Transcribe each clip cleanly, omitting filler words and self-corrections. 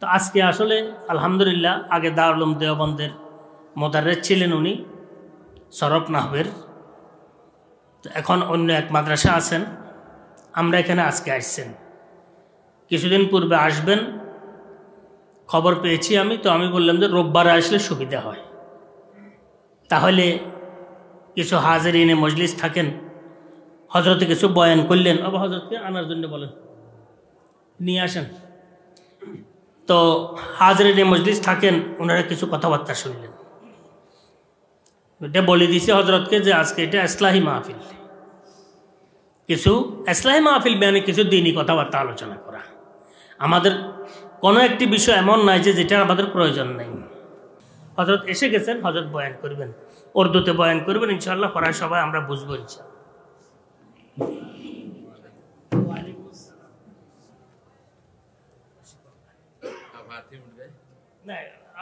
তো আজকে আসলে আলহামদুলিল্লাহ আগে দারুল উলুম দেওবন্দের মোদাররেস ছিলেন উনি সরফ নাহবের, তো এখন অন্য এক মাদ্রাসা আছেন। আমরা এখানে আজকে আসছেন, কিছুদিন পূর্বে আসবেন খবর পেয়েছি আমি, তো আমি বললাম যে রোববারে আসলে সুবিধা হয়, তাহলে কিছু হাজিরিনে মজলিস থাকেন, হজরতে কিছু বয়ান করলেন, আবার হজরতকে আনার জন্য বলেন নিয়ে আসেন, তো হাজিরিনে মজলিস থাকেন, ওনারা কিছু কথাবার্তা শুনলেন। এটা বলে দিয়েছে হজরতকে যে আজকে এটা ইসলাহি মাহফিল, কিছু ইসলাহি মাহফিল মানে কিছু দিনই কথাবার্তা আলোচনা করা। আমাদের কোনো একটি বিষয় এমন নাই যে যেটা আমাদের প্রয়োজন নেই। হজরত এসে গেছেন, হজরত বয়ান করবেন, উর্দুতে বয়ান করবেন ইনশাআল্লাহ, পড়ায় সবাই আমরা বুঝবো ইনশাআল্লাহ।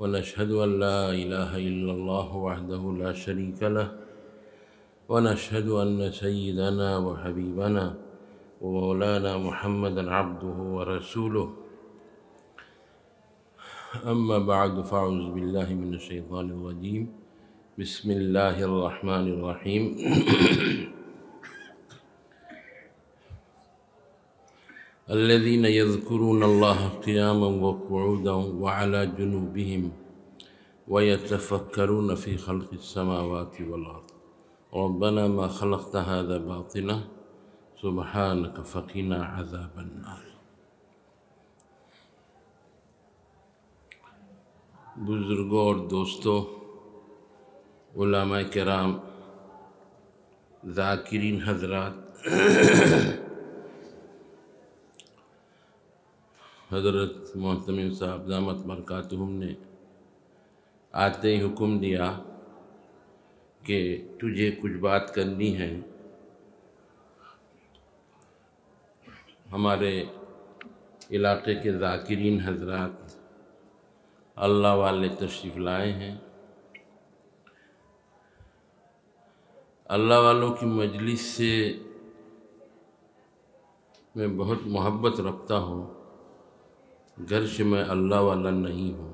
ونشهد أن لا إله إلا الله وحده لا شريك له ونشهد أن سيدنا وحبيبنا ومولانا محمدا عبده ورسوله أما بعد فأعوذ بالله من الشيطان الرجيم بسم الله الرحمن الرحيم الذين يذكرون الله قياما وقعودا وعلى جنوبهم ويتفكرون في خلق السماوات والأرض ربنا ما خلقت هذا باطلا سبحانك فقنا عذاب النار۔ بزرگوں اور دوستوں، علماء کرام، ذاکرین حضرات، حضرت محتمم صاحب دامت برکاتہم نے آتے ہی حکم دیا کہ تجھے کچھ بات کرنی ہے۔ ہمارے علاقے کے ذاکرین حضرات، اللہ والے تشریف لائے ہیں۔ اللہ والوں کی مجلس سے میں بہت محبت رکھتا ہوں، گرچہ میں اللہ والا نہیں ہوں۔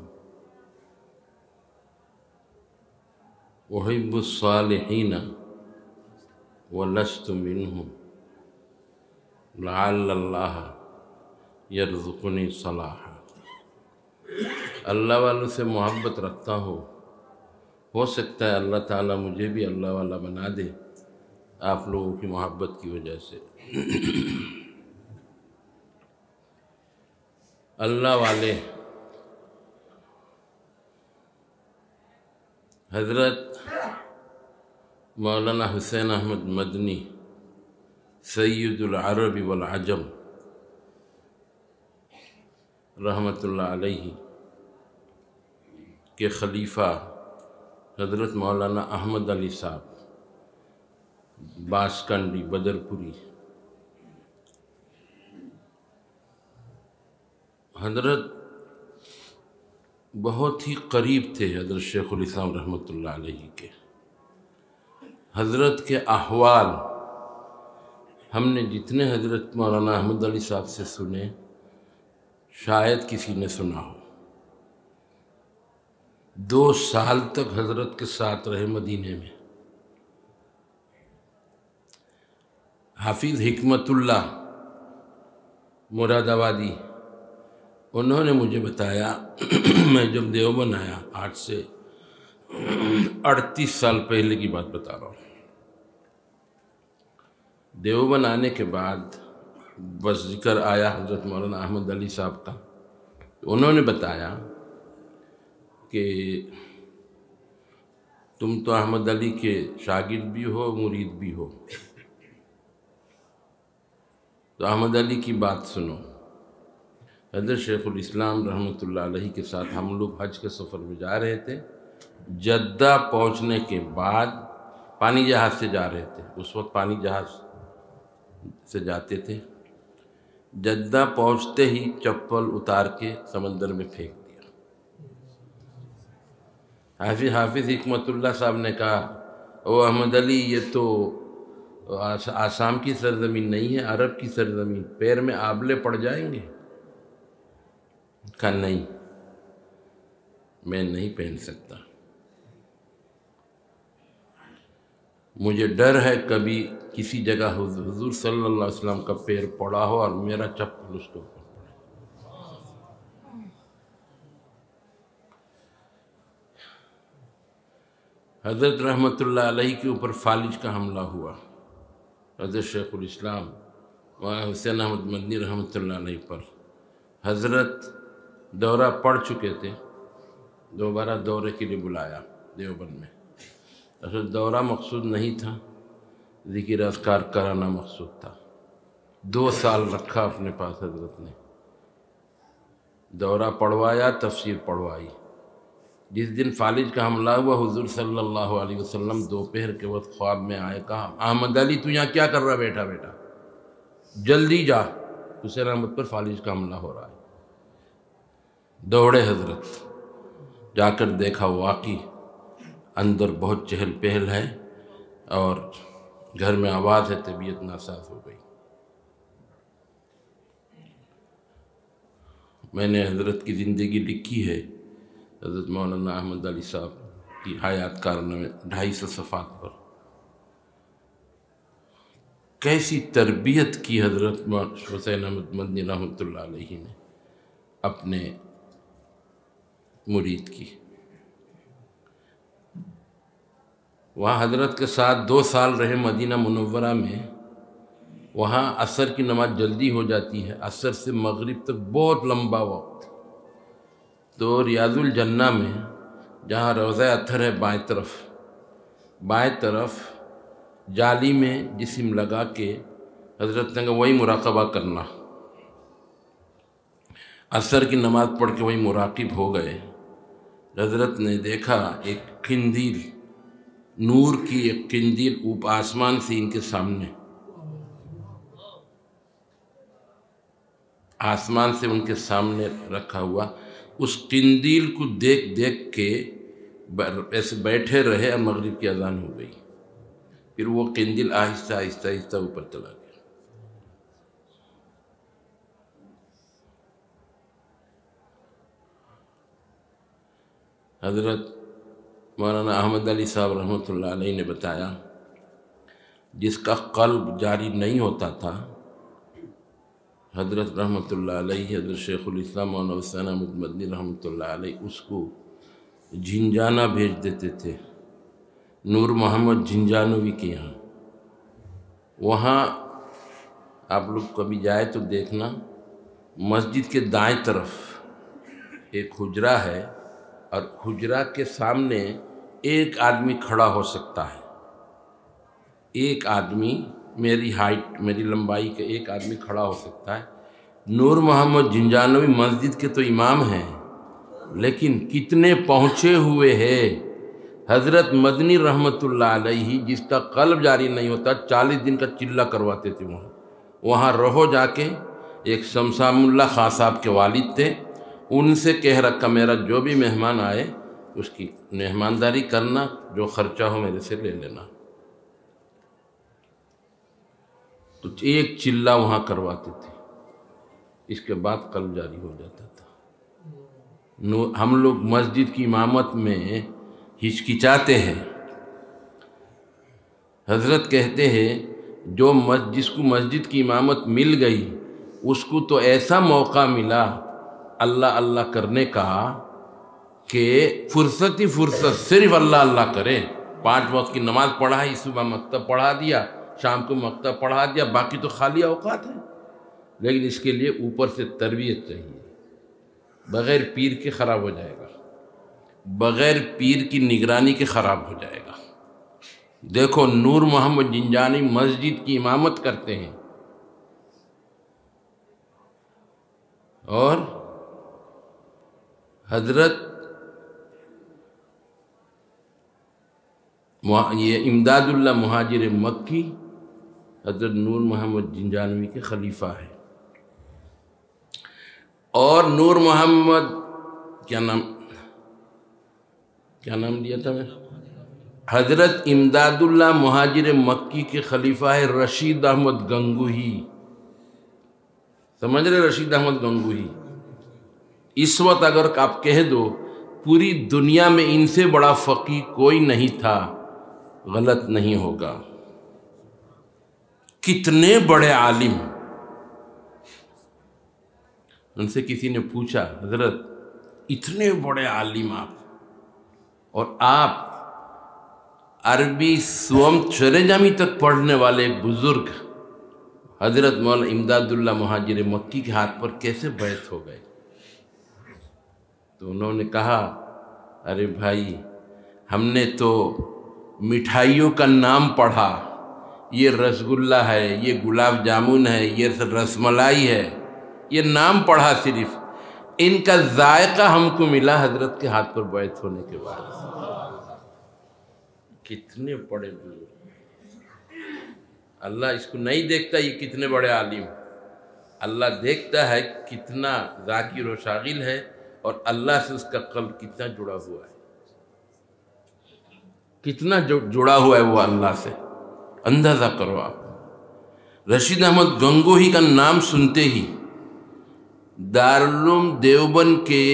احب الصالحین ولست منہم لعل اللہ یرزقنی صلاحا۔ اللہ والوں سے محبت رکھتا ہوں، ہو سکتا ہے اللہ تعالیٰ مجھے بھی اللہ والا بنا دے آپ لوگوں کی محبت کی وجہ سے۔ اللہ والے حضرت مولانا حسین احمد مدنی سید العرب والعجم رحمۃ اللہ علیہ کے خلیفہ حضرت مولانا احمد علی صاحب باسکنڈی بدرپوری، حضرت بہت ہی قریب تھے حضرت شیخ الاسلام رحمۃ اللہ علیہ کے۔ حضرت کے احوال ہم نے جتنے حضرت مولانا احمد علی صاحب سے سنے شاید کسی نے سنا ہو۔ 2 سال تک حضرت کے ساتھ رہے مدینے میں۔ حافظ حکمت اللہ مراد آبادی، انہوں نے مجھے بتایا، میں جب دیوبند آیا، آج سے 38 سال پہلے کی بات بتا رہا ہوں، دیوبند آنے کے بعد بس ذکر آیا حضرت مولانا احمد علی صاحب کا، انہوں نے بتایا کہ تم تو احمد علی کے شاگرد بھی ہو، مرید بھی ہو، تو احمد علی کی بات سنو۔ حضرت شیخ الاسلام رحمۃ اللہ علیہ کے ساتھ ہم لوگ حج کے سفر میں جا رہے تھے. جدہ پہنچنے کے بعد پانی جہاز سے جا رہے تھے، اس وقت پانی جہاز سے جاتے تھے. جدہ پہنچتے ہی چپل اتار کے سمندر میں پھینک دیا. حافظ حکمت اللہ صاحب نے کہا او احمد علی، یہ تو آسام کی سرزمین نہیں ہے، عرب کی سرزمین، پیر میں آبلے پڑ جائیں گے. کہا نہیں، میں نہیں پہن سکتا، مجھے ڈر ہے کبھی کسی جگہ حضور صلی اللہ علیہ وسلم کا پیر پڑا ہو اور میرا چپل اس کے اوپر پڑے. حضرت رحمۃ اللہ علیہ کے اوپر فالج کا حملہ ہوا. حضرت شیخ الاسلام مولانا حسین احمد مدنی رحمۃ اللہ علیہ پر حضرت دورہ پڑ چکے تھے، دوبارہ دورے کے لیے بلایا دیوبند میں. اصل دورہ مقصود نہیں تھا، ذکر اذکار کرانا مقصود تھا. 2 سال رکھا اپنے پاس حضرت نے، دورہ پڑھوایا، تفسیر پڑھوائی. جس دن فالج کا حملہ ہوا حضور صلی اللہ علیہ وسلم دوپہر کے وقت خواب میں آئے، کہا احمد علی تو یہاں کیا کر رہا بیٹا جلدی جا، حسین احمد پر فالج کا حملہ ہو رہا ہے. دوڑے حضرت، جا کر دیکھا واقعی اندر بہت چہل پہل ہے اور گھر میں آواز ہے، طبیعت ناساز ہو گئی. میں نے حضرت کی زندگی لکھی ہے، حضرت مولانا احمد علی صاحب کی حیات کارنامے 250 صفحات پر. کیسی تربیت کی حضرت حسین احمد مدنی رحمۃ اللہ علیہ نے اپنے مرید کی. وہاں حضرت کے ساتھ 2 سال رہے مدینہ منورہ میں. وہاں عصر کی نماز جلدی ہو جاتی ہے، عصر سے مغرب تک بہت لمبا وقت. تو ریاض الجنہ میں جہاں روضہ اطہر ہے بائیں طرف جالی میں جسم لگا کے حضرت نے کہا وہی مراقبہ کرنا. عصر کی نماز پڑھ کے وہی مراقب ہو گئے. حضرت نے دیکھا ایک قندیل، نور کی ایک قندیل اوپر آسمان سے ان کے سامنے، آسمان سے ان کے سامنے رکھا ہوا. اس قندیل کو دیکھ کے ایسے بیٹھے رہے اور مغرب کی اذان ہو گئی. پھر وہ قندیل آہستہ آہستہ آہستہ اوپر چلا گیا. حضرت مولانا احمد علی صاحب رحمۃ اللہ علیہ نے بتایا جس کا قلب جاری نہیں ہوتا تھا، حضرت رحمۃ اللہ علیہ، حضرت شیخ الاسلام مولانا حسین احمد مدنی رحمۃ اللہ علیہ اس کو جھنجھانا بھیج دیتے تھے، نور محمد جھنجھانوی کے یہاں. وہاں آپ لوگ کبھی جائے تو دیکھنا، مسجد کے دائیں طرف ایک حجرہ ہے اور حجرہ کے سامنے ایک آدمی کھڑا ہو سکتا ہے. ایک آدمی میری ہائٹ، میری لمبائی کا ایک آدمی کھڑا ہو سکتا ہے. نور محمد جھنجھانوی مسجد کے تو امام ہیں، لیکن کتنے پہنچے ہوئے ہیں. حضرت مدنی رحمۃ اللہ علیہ جس کا قلب جاری نہیں ہوتا 40 دن کا چلہ کرواتے تھے. وہاں رہو جا کے. ایک شمسام اللہ خان صاحب کے والد تھے، ان سے کہہ رکھا میرا جو بھی مہمان آئے اس کی مہمانداری کرنا، جو خرچہ ہو میرے سے لے لینا. تو ایک چلہ وہاں کرواتے تھے، اس کے بعد قلب جاری ہو جاتا تھا. ہم لوگ مسجد کی امامت میں ہچکچاتے ہیں. حضرت کہتے ہیں جس کو مسجد کی امامت مل گئی اس کو تو ایسا موقع ملا اللہ اللہ کرنے کا کہ فرصت ہی فرصت صرف اللہ اللہ کرے. 5 وقت کی نماز پڑھائی، صبح مکتب پڑھا دیا، شام کو مکتب پڑھا دیا، باقی تو خالی اوقات ہیں. لیکن اس کے لیے اوپر سے تربیت چاہیے. بغیر پیر کے خراب ہو جائے گا، بغیر پیر کی نگرانی کے خراب ہو جائے گا. دیکھو نور محمد جھنجھانوی مسجد کی امامت کرتے ہیں اور حضرت یہ امداد اللہ مہاجر مکی حضرت نور محمد جنجانوی کے خلیفہ ہے. اور نور محمد کیا نام لیا تھا میں؟ حضرت امداد اللہ مہاجر مکی کے خلیفہ ہے رشید احمد گنگوہی. سمجھ رہے رشید احمد گنگوہی؟ اس وقت اگر آپ کہہ دو پوری دنیا میں ان سے بڑا فقیہ کوئی نہیں تھا، غلط نہیں ہوگا. کتنے بڑے عالم. ان سے کسی نے پوچھا حضرت اتنے بڑے عالم آپ، اور آپ عربی سوم شرع جامی تک پڑھنے والے ایک بزرگ حضرت مولانا امداد اللہ مہاجر مکی کے ہاتھ پر کیسے بیعت ہو گئے؟ تو انہوں نے کہا ارے بھائی ہم نے تو مٹھائیوں کا نام پڑھا، یہ رسگلہ ہے، یہ گلاب جامن ہے، یہ رس ملائی ہے، یہ نام پڑھا صرف، ان کا ذائقہ ہم کو ملا حضرت کے ہاتھ پر بیعت ہونے کے بعد. کتنے بڑے بزرگ. اللہ اس کو نہیں دیکھتا یہ کتنے بڑے عالم، اللہ دیکھتا ہے کتنا ذاکر و شاغل ہے اور اللہ سے اس کا قلب کتنا جڑا ہوا ہے، کتنا جڑا ہوا ہے وہ اللہ سے. اندازہ کرو آپ. رشید احمد گنگوہی کا نام سنتے ہی دارالعلوم دیوبند کے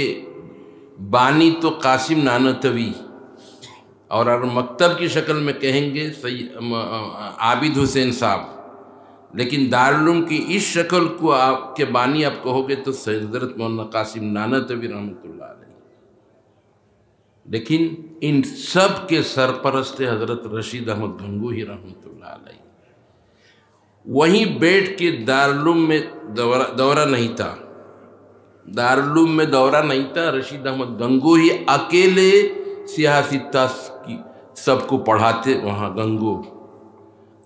بانی تو قاسم نانوتوی، اور اگر مکتب کی شکل میں کہیں گے عابد حسین صاحب، لیکن دارالعلوم کی اس شکل کو آپ کے بانی آپ کہو گے تو حضرت مولانا قاسم نانوتوی رحمۃ اللہ علیہ. لیکن ان سب کے سرپرست حضرت رشید احمد گنگوہی رحمۃ اللہ علیہ. وہیں بیٹھ کے دارالعلوم میں دورہ نہیں تھا، دارالعلوم میں دورہ نہیں تھا. رشید احمد گنگوہی اکیلے سیاسی کی سب کو پڑھاتے، وہاں گنگو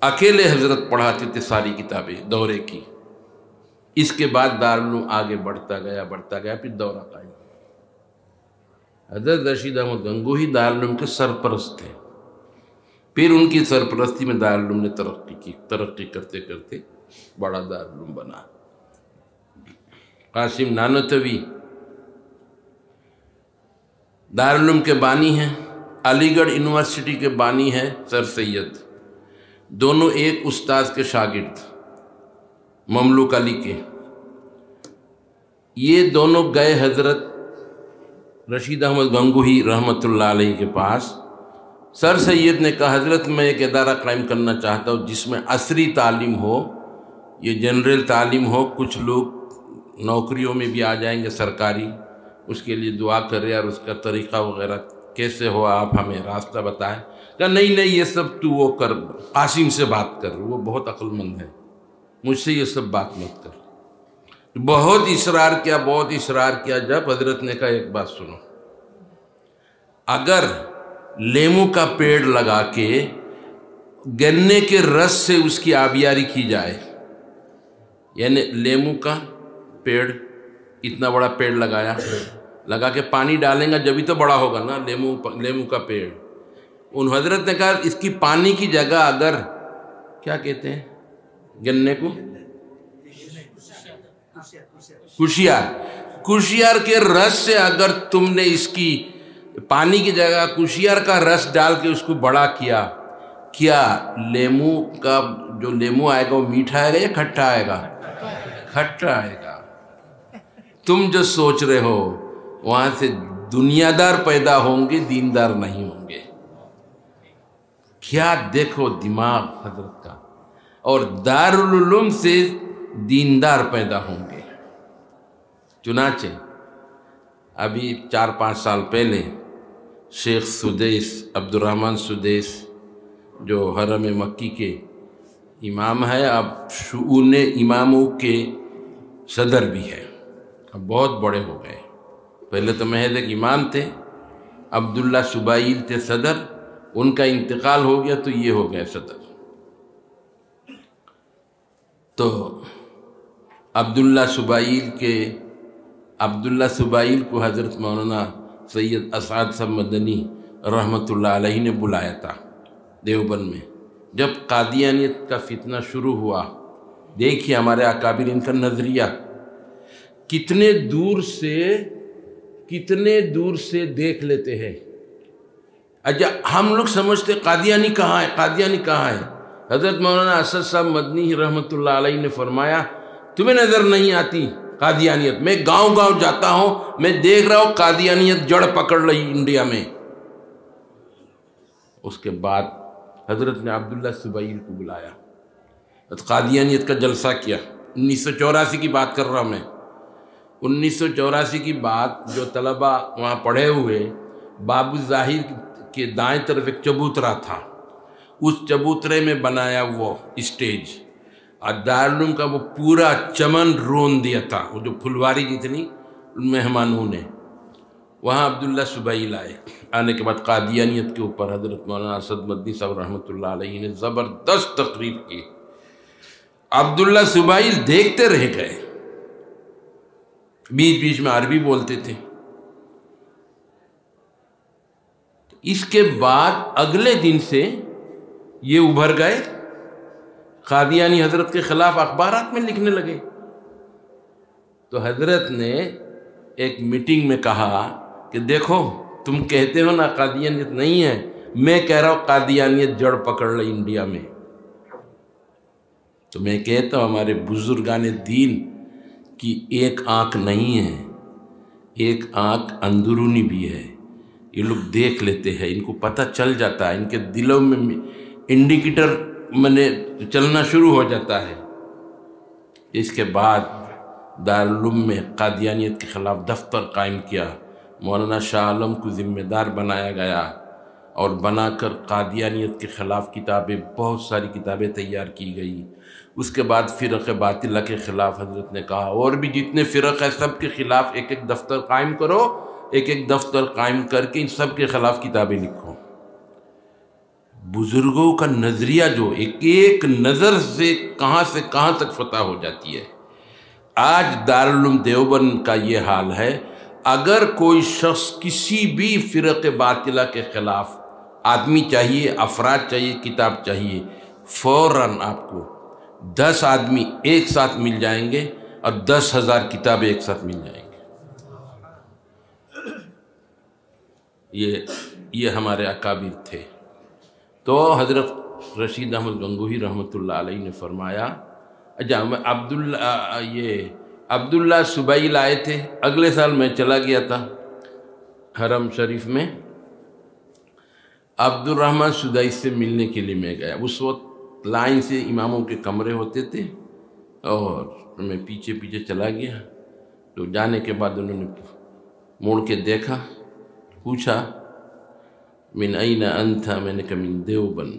اکیلے حضرت پڑھاتے تھے ساری کتابیں دورے کی. اس کے بعد دارالعلوم آگے بڑھتا گیا پھر دورہ قائم. حضرت رشید احمد گنگوہی دارالعلوم کے سرپرست تھے. پھر ان کی سرپرستی میں دارالعلوم نے ترقی کی، ترقی کرتے کرتے بڑا دارالعلوم بنا. قاسم نانوتوی دارالعلوم کے بانی ہیں، علی گڑھ یونیورسٹی کے بانی ہیں سر سید. دونوں ایک استاذ کے شاگرد مملوک علی کے. یہ دونوں گئے حضرت رشید احمد گنگوہی رحمۃ اللہ علیہ کے پاس. سر سید نے کہا حضرت میں ایک ادارہ قائم کرنا چاہتا ہوں جس میں عصری تعلیم ہو، یہ جنرل تعلیم ہو، کچھ لوگ نوکریوں میں بھی آ جائیں گے سرکاری، اس کے لیے دعا کرے اور اس کا طریقہ وغیرہ کیسے ہو آپ ہمیں راستہ بتائیں. کہا نہیں یہ سب تو وہ کر، قاسم سے بات کر، وہ بہت عقل مند ہے، مجھ سے یہ سب بات مت کر. بہت اصرار کیا. جب حضرت نے کہا ایک بات سنو، اگر لیمو کا پیڑ لگا کے گنے کے رس سے اس کی آبیاری کی جائے، یعنی لیمو کا پیڑ اتنا بڑا پیڑ لگا کے پانی ڈالیں گا جبھی تو بڑا ہوگا نا لیمو کا پیڑ. ان حضرت نے کہا اس کی پانی کی جگہ اگر کیا کہتے ہیں گنے کو، کشیار کے رس سے اگر تم نے اس کی پانی کی جگہ کشیار کا رس ڈال کے اس کو بڑا کیا لیمو کا جو لیمو آئے گا وہ میٹھا آئے گا یا کھٹا آئے گا؟ کھٹا آئے گا. تم جو سوچ رہے ہو وہاں سے دنیا دار پیدا ہوں گے، دیندار نہیں ہوں گے. کیا دیکھو دماغ حضرت کا. اور دارالعلوم سے دیندار پیدا ہوں گے. چنانچہ ابھی 4-5 سال پہلے شیخ سدیس عبدالرحمن سدیس جو حرم مکی کے امام ہے، اب شؤون اماموں کے صدر بھی ہے، اب بہت بڑے ہو گئے. پہلے تو محض ایک امام تھے. عبداللہ سبائیل تھے صدر، ان کا انتقال ہو گیا تو یہ ہو گئے صدر. تو عبداللہ سبائیل کے عبداللہ سبائیل کو حضرت مولانا سید اسعد صاحب مدنی رحمۃ اللہ علیہ نے بلایا تھا دیوبند میں، جب قادیانیت کا فتنہ شروع ہوا۔ دیکھیے ہمارے اکابر ان کا نظریہ کتنے دور سے دیکھ لیتے ہیں۔ اچھا ہم لوگ سمجھتے قادیانی کہاں ہے، قادیانی کہاں ہے؟ حضرت مولانا اسد صاحب مدنی رحمۃ اللہ علیہ نے فرمایا تمہیں نظر نہیں آتی قادیانیت؟ میں گاؤں گاؤں جاتا ہوں، میں دیکھ رہا ہوں قادیانیت جڑ پکڑ رہی انڈیا میں۔ اس کے بعد حضرت نے عبداللہ سبائیل کو بلایا، قادیانیت کا جلسہ کیا۔ 1984 کی بات کر رہا ہوں میں، 1984 کی بات۔ جو طلبہ وہاں پڑھے ہوئے، بابو ظاہر کے دائیں طرف ایک چبوترا تھا، اس چبوترے میں بنایا وہ اسٹیج، اور دارالعلوم کا وہ پورا چمن رون دیا تھا، وہ جو پھلواری جتنی مہمانوں نے۔ وہاں عبداللہ سبائیل آئے، آنے کے بعد قادیانیت کے اوپر حضرت مولانا اسد مدنی صاحب رحمۃ اللہ علیہ نے زبردست تقریر کی۔ عبداللہ سبائیل دیکھتے رہ گئے، بیچ بیچ میں عربی بولتے تھے۔ اس کے بعد اگلے دن سے یہ ابھر گئے، قادیانی حضرت کے خلاف اخبارات میں لکھنے لگے۔ تو حضرت نے ایک میٹنگ میں کہا کہ دیکھو تم کہتے ہو نا قادیانیت نہیں ہے، میں کہہ رہا ہوں قادیانیت جڑ پکڑ رہی انڈیا میں۔ تو میں کہتا ہوں ہمارے بزرگان دین کی ایک آنکھ نہیں ہے، ایک آنکھ اندرونی بھی ہے۔ یہ لوگ دیکھ لیتے ہیں، ان کو پتہ چل جاتا ہے، ان کے دلوں میں انڈیکیٹر چلنا شروع ہو جاتا ہے۔ اس کے بعد دارالعلوم میں قادیانیت کے خلاف دفتر قائم کیا، مولانا شاہ عالم کو ذمہ دار بنایا گیا، اور بنا کر قادیانیت کے خلاف کتابیں، بہت ساری کتابیں تیار کی گئی۔ اس کے بعد فرق باطلہ کے خلاف حضرت نے کہا اور بھی جتنے فرق ہیں سب کے خلاف ایک ایک دفتر قائم کرو، ایک ایک دفتر قائم کر کے ان سب کے خلاف کتابیں لکھو۔ بزرگوں کا نظریہ جو ایک ایک نظر سے کہاں تک فتح ہو جاتی ہے۔ آج دارالعلوم دیوبند کا یہ حال ہے، اگر کوئی شخص کسی بھی فرق باطلہ کے خلاف، آدمی چاہیے، افراد چاہیے، کتاب چاہیے، فوراً آپ کو 10 آدمی ایک ساتھ مل جائیں گے اور 10,000 کتابیں ایک ساتھ مل جائیں گے۔ یہ ہمارے اکابر تھے۔ تو حضرت رشید احمد گنگوہی رحمۃ اللہ علیہ نے فرمایا، اچھا عبداللہ سبائیل آئے تھے، اگلے سال میں چلا گیا تھا حرم شریف میں، عبد الرحمن سدائس سے ملنے کے لیے میں گیا۔ اس وقت لائن سے اماموں کے کمرے ہوتے تھے اور میں پیچھے پیچھے چلا گیا۔ تو جانے کے بعد انہوں نے موڑ کے دیکھا، پوچھا من این انت؟ میں نے کہا من دیوبند۔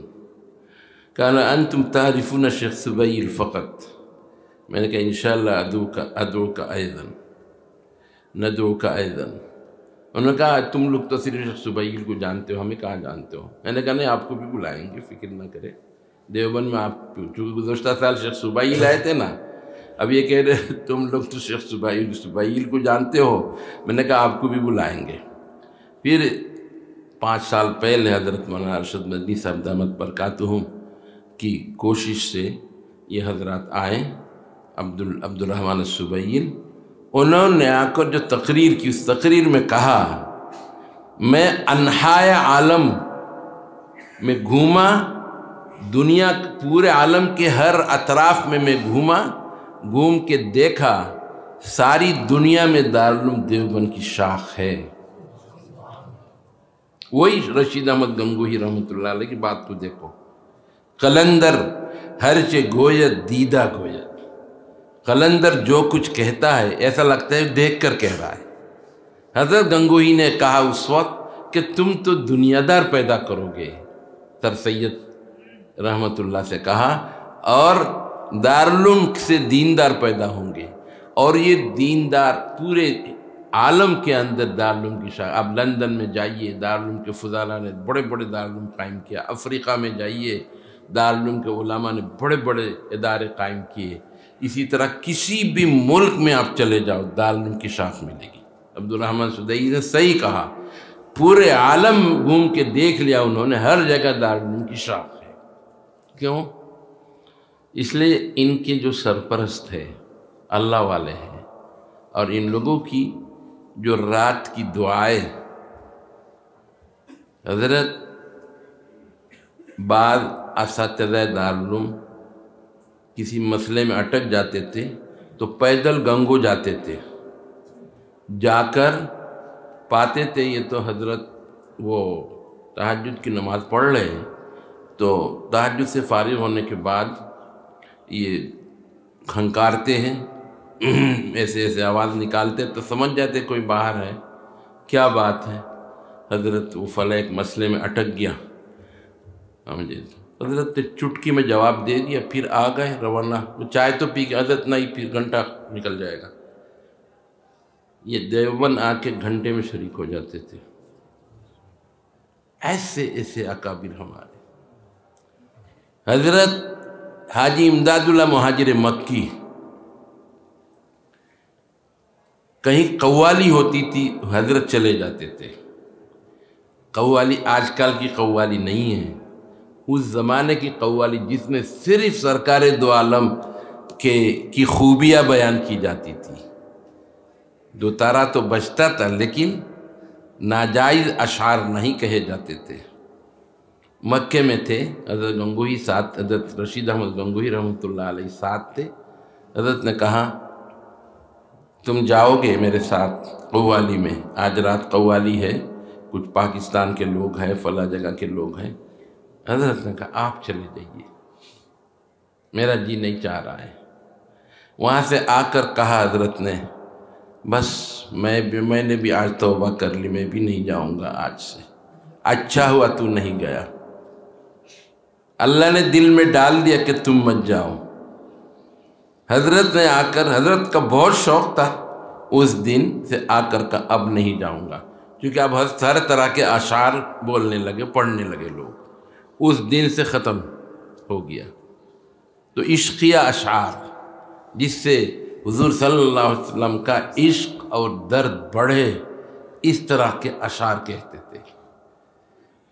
کہا انتم تعرفون شیخ سبائیل فقط؟ میں نے کہا انشاءاللہ ادعوک ایضا ندعوک ایضا۔ انہوں نے کہا تم لوگ تو صرف شیخ سبائیل کو جانتے ہو، ہمیں کہاں جانتے ہو؟ میں نے کہا نہیں، آپ کو بھی بلائیں گے، فکر نہ کرے۔ دیوبند میں آپ چونکہ گزشتہ سال شیخ سبائیل آئے تھے نا، اب یہ کہہ رہے تم لوگ تو شیخ سبائیل کو جانتے ہو۔ میں نے کہا آپ کو بھی بلائیں گے۔ پھر 5 سال پہلے حضرت مولانا ارشد مدنی صاحب دامت برکاتہم کی کوشش سے یہ حضرات آئے، عبد الرحمن السبائیل۔ انہوں نے آ کر جو تقریر کی، اس تقریر میں کہا میں انحائے عالم میں گھوما، دنیا پورے عالم کے ہر اطراف میں گھوما، گھوم کے دیکھا ساری دنیا میں دارالعلوم دیوبند کی شاخ ہے۔ وہی رشید احمد گنگوہی رحمۃ اللہ علیہ کی بات کو دیکھو، قلندر ہرچ گوید دیدہ گوید۔ قلندر جو کچھ کہتا ہے ایسا لگتا ہے دیکھ کر کہہ رہا ہے۔ حضرت گنگوہی نے کہا اس وقت کہ تم تو دنیا دار پیدا کرو گے، سر سید رحمۃ اللہ سے کہا، اور دارالعلوم سے دیندار پیدا ہوں گے، اور یہ دیندار پورے عالم کے اندر دارالعلوم کی شاخ۔ اب لندن میں جائیے، دارالعلوم کے فضلاء نے بڑے بڑے دارالعلوم قائم کیا، افریقہ میں جائیے، دارالعلوم کے علماء نے بڑے بڑے ادارے قائم کیے، اسی طرح کسی بھی ملک میں آپ چلے جاؤ دارالعلوم کی شاخ ملے گی۔ عبدالرحمن سدئی نے صحیح کہا، پورے عالم گھوم کے دیکھ لیا انہوں نے، ہر جگہ دارالعلوم کی شاخ ہے۔ کیوں؟ اس لیے ان کے جو سرپرست ہے اللہ والے ہیں، اور ان لوگوں کی جو رات کی دعائیں، حضرت بعض اساتذہ دارالعلوم کسی مسئلے میں اٹک جاتے تھے تو پیدل گنگو جاتے تھے، جا کر پاتے تھے یہ تو حضرت وہ تہجد کی نماز پڑھ رہے ہیں، تو تہجد سے فارغ ہونے کے بعد یہ کھنکارتے ہیں، ایسے ایسے آواز نکالتے، تو سمجھ جاتے کوئی باہر ہے، کیا بات ہے؟ حضرت وہ فلاں ایک مسئلے میں اٹک گیا، حضرت نے چٹکی میں جواب دے دیا، پھر آ گئے روانہ، وہ چائے تو پی کے، حضرت نہیں، پھر گھنٹہ نکل جائے گا۔ یہ دیوبند آ کے گھنٹے میں شریک ہو جاتے تھے۔ ایسے ایسے اکابر ہمارے۔ حضرت حاجی امداد اللہ مہاجر مکی، کہیں قوالی ہوتی تھی حضرت چلے جاتے تھے۔ قوالی آج کل کی قوالی نہیں ہے، اس زمانے کی قوالی جس میں صرف سرکار دو عالم کی خوبیاں بیان کی جاتی تھی۔ دو تارا تو بجتا تھا لیکن ناجائز اشعار نہیں کہے جاتے تھے۔ مکے میں تھے حضرت گنگوہی ساتھ، حضرت رشید احمد گنگوہی رحمۃ اللہ علیہ ساتھ تھے۔ حضرت نے کہا تم جاؤ گے میرے ساتھ قوالی میں، آج رات قوالی ہے، کچھ پاکستان کے لوگ ہیں، فلاں جگہ کے لوگ ہیں۔ حضرت نے کہا آپ چلے جائیے، میرا جی نہیں چاہ رہا ہے۔ وہاں سے آ کر کہا حضرت نے بس میں نے بھی آج توبہ کر لی، میں بھی نہیں جاؤں گا آج سے۔ اچھا ہوا تو نہیں گیا، اللہ نے دل میں ڈال دیا کہ تم مت جاؤ۔ حضرت نے آ کر، حضرت کا بہت شوق تھا، اس دن سے آ کر کہا اب نہیں جاؤں گا، کیونکہ اب ہر طرح کے اشعار بولنے لگے، پڑھنے لگے لوگ، اس دن سے ختم ہو گیا۔ تو عشقیہ اشعار جس سے حضور صلی اللہ علیہ وسلم کا عشق اور درد بڑھے، اس طرح کے اشعار کہتے تھے۔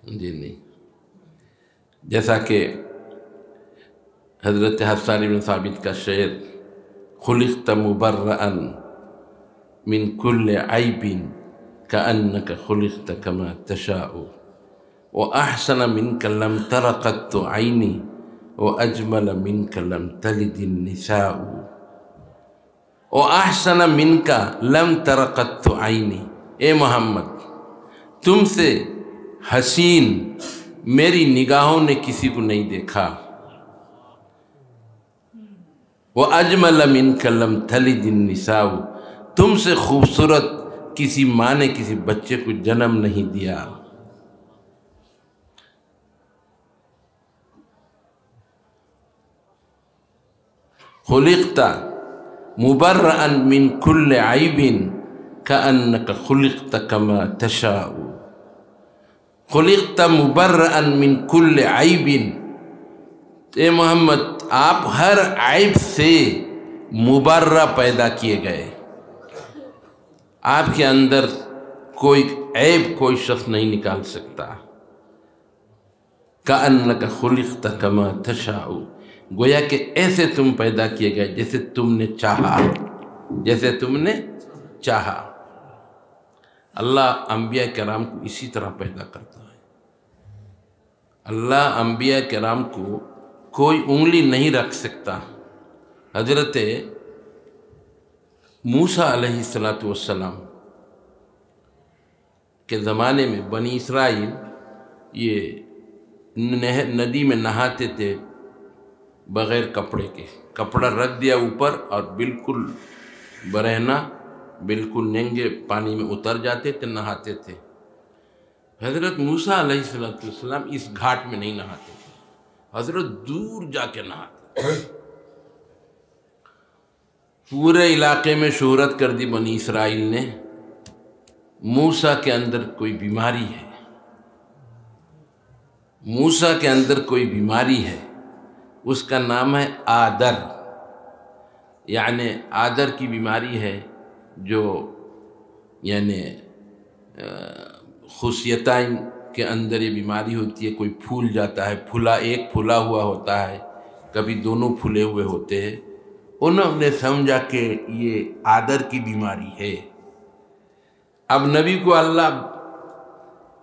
جی نہیں، جیسا کہ حضرت حسان بن ثابت کا شعر، خلقت مبرئا من کل عیب کأنک خلقت کما تشاء وأحسن منك لم تر قط عینی وأجمل منك لم تلد النساء وأحسن منك لم تر قط عینی، اے محمد تم سے حسین میری نگاہوں نے کسی کو نہیں دیکھا، وأجمل منك لم تلد النساء، تم سے خوبصورت کسی ماں نے کسی بچے کو جنم نہیں دیا۔ خلقت مبرئا من کل عیب کأنک خلقت کما تشاء، خلقت مبرئا من کل عیب، اے محمد آپ ہر عیب سے مبرہ پیدا کیے گئے، آپ کے اندر کوئی عیب کوئی شخص نہیں نکال سکتا۔ کأنک خلقت کما تشاء، گویا کہ ایسے تم پیدا کیے گئے جیسے تم نے چاہا، جیسے تم نے چاہا۔ اللہ انبیاء کرام کو اسی طرح پیدا کرتا ہے۔ اللہ انبیاء کرام کو کوئی انگلی نہیں رکھ سکتا۔ حضرت موسیٰ علیہ السلام کے زمانے میں بنی اسرائیل یہ ندی میں نہاتے تھے بغیر کپڑے کے، کپڑا رکھ دیا اوپر اور بالکل برہنہ، بالکل ننگے پانی میں اتر جاتے تھے، نہاتے تھے۔ حضرت موسیٰ علیہ السلام اس گھاٹ میں نہیں نہاتے تھے، حضرت دور جا کے نہاتے تھے۔ پورے علاقے میں شہرت کر دی بنی اسرائیل نے، موسیٰ کے اندر کوئی بیماری ہے، موسیٰ کے اندر کوئی بیماری ہے، اس کا نام ہے آدر۔ یعنی آدر کی بیماری ہے جو یعنی خصیتین کے اندر یہ بیماری ہوتی ہے. کوئی پھول جاتا ہے، ایک پھلا ہوا ہوتا ہے، کبھی دونوں پھولے ہوئے ہوتے ہیں. انہوں نے سمجھا کہ یہ آدر کی بیماری ہے. اب نبی کو اللہ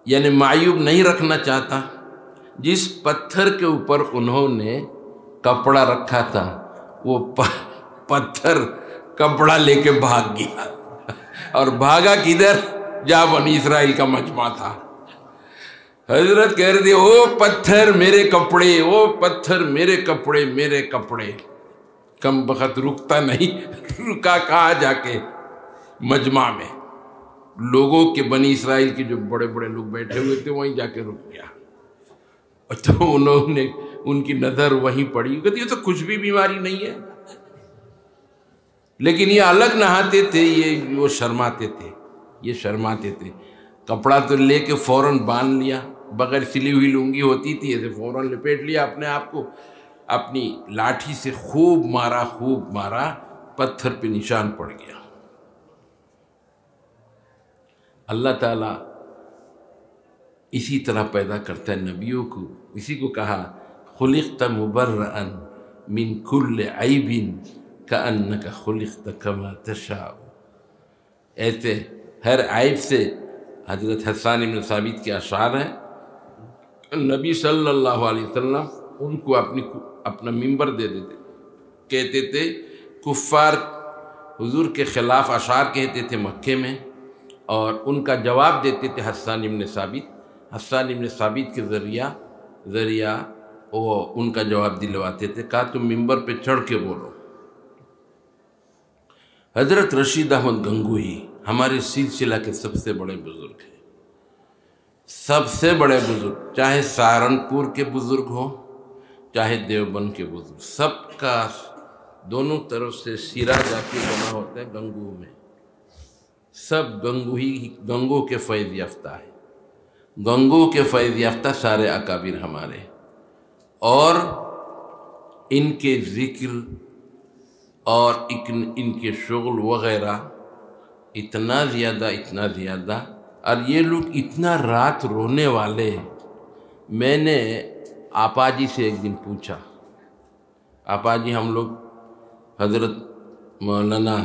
یعنی معیوب نہیں رکھنا چاہتا. جس پتھر کے اوپر انہوں نے کپڑا رکھا تھا وہ پتھر کپڑا لے کے بھاگ گیا، اور بھاگا کدھر؟ جہاں بنی اسرائیل کا مجمع تھا. حضرت کہہ رہے تھے او پتھر میرے کپڑے، او پتھر میرے کپڑے، میرے کپڑے. کم بخت رکتا نہیں، رکا کہاں جا کے؟ مجمع میں. لوگوں کے بنی اسرائیل کے جو بڑے بڑے لوگ بیٹھے ہوئے تھے وہیں جا کے رک گیا. تو انہوں نے ان کی نظر وہیں پڑی، کہتے یہ تو کچھ بھی بیماری نہیں ہے. لیکن یہ الگ نہاتے تھے، یہ وہ شرماتے تھے، یہ شرماتے تھے. کپڑا تو لے کے فوراً باندھ لیا، بغیر سلی ہوئی لنگی ہوتی تھی ایسے فوراً لپیٹ لیا اپنے آپ کو، اپنی لاٹھی سے خوب مارا، پتھر پہ نشان پڑ گیا. اللہ تعالیٰ اسی طرح پیدا کرتا ہے نبیوں کو. اسی کو کہا خلقت مبرئا من کل عیب کأنک خلقت کما تشاء. ایسے ہر عیب سے. حضرت حسان بن ثابت کے اشعار ہیں، نبی صلی اللہ علیہ وسلم ان کو اپنا منبر دے دیتے، کہتے تھے کفار حضور کے خلاف اشعار کہتے تھے مکے میں، اور ان کا جواب دیتے تھے حسان بن ثابت کے ذریعہ وہ ان کا جواب دلواتے تھے. کہا تم منبر پہ چڑھ کے بولو. حضرت رشید احمد گنگوہی ہمارے سلسلہ کے سب سے بڑے بزرگ ہیں، سب سے بڑے بزرگ، چاہے سہارنپور کے بزرگ ہوں چاہے دیوبند کے بزرگ، سب کا دونوں طرف سے سیرا جا کے بنا ہوتا ہے گنگو میں. سب گنگو کے فیض یافتہ ہے. گنگو کے فیض یافتہ سارے اکابر ہمارے، اور ان کے ذکر اور ان کے شغل وغیرہ اتنا زیادہ، اور یہ لوگ اتنا رات رونے والے. میں نے آپا جی سے ایک دن پوچھا، آپا جی ہم لوگ حضرت مولانا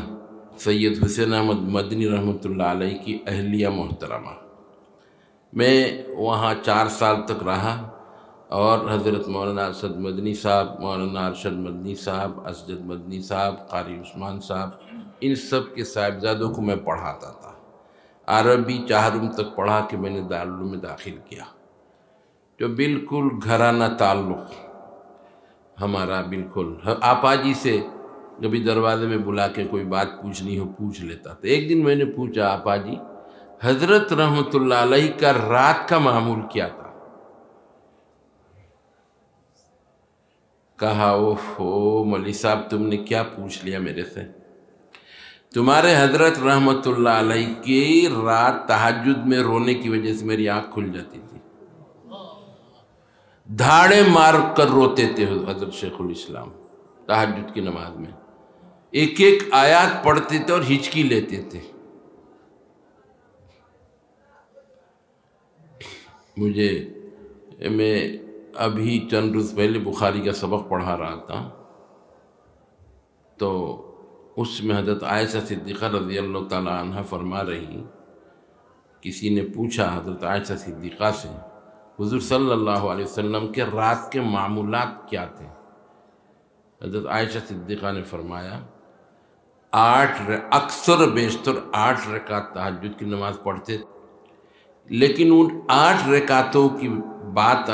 سید حسین احمد مدنی رحمۃ اللہ علیہ کی اہلیہ محترمہ، میں وہاں 4 سال تک رہا، اور حضرت مولانا اسد مدنی صاحب، مولانا ارشد مدنی صاحب، اسجد مدنی صاحب، قاری عثمان صاحب، ان سب کے صاحبزادوں کو میں پڑھاتا تھا. عربی 4 تک پڑھا کہ میں نے دارالعلوم میں داخل کیا. جو بالکل گھرانہ تعلق ہمارا بالکل. آپا جی سے کبھی دروازے میں بلا کے کوئی بات پوچھنی ہو پوچھ لیتا تھا. ایک دن میں نے پوچھا آپا جی حضرت رحمت اللہ علیہ کا رات کا معمول کیا تھا؟ کہا اوہ مولوی صاحب تم نے کیا پوچھ لیا میرے سے؟ تمہارے حضرت رحمت اللہ علیہ کی رات تہجد میں رونے کی وجہ سے میری آنکھ کھل جاتی تھی، دھاڑے مار کر روتے تھے حضرت شیخ الاسلام تہجد کی نماز میں. ایک ایک آیات پڑھتے تھے اور ہچکی لیتے تھے. میں ابھی چند روز پہلے بخاری کا سبق پڑھا رہا تھا، تو اس میں حضرت عائشہ صدیقہ رضی اللہ تعالی عنہ فرما رہی، کسی نے پوچھا حضرت عائشہ صدیقہ سے حضور صلی اللہ علیہ وسلم کے رات کے معمولات کیا تھے؟ حضرت عائشہ صدیقہ نے فرمایا 8 اکثر بیشتر 8 رکعت تہجد کی نماز پڑھتے، لیکن ان 8 رکعتوں کی بات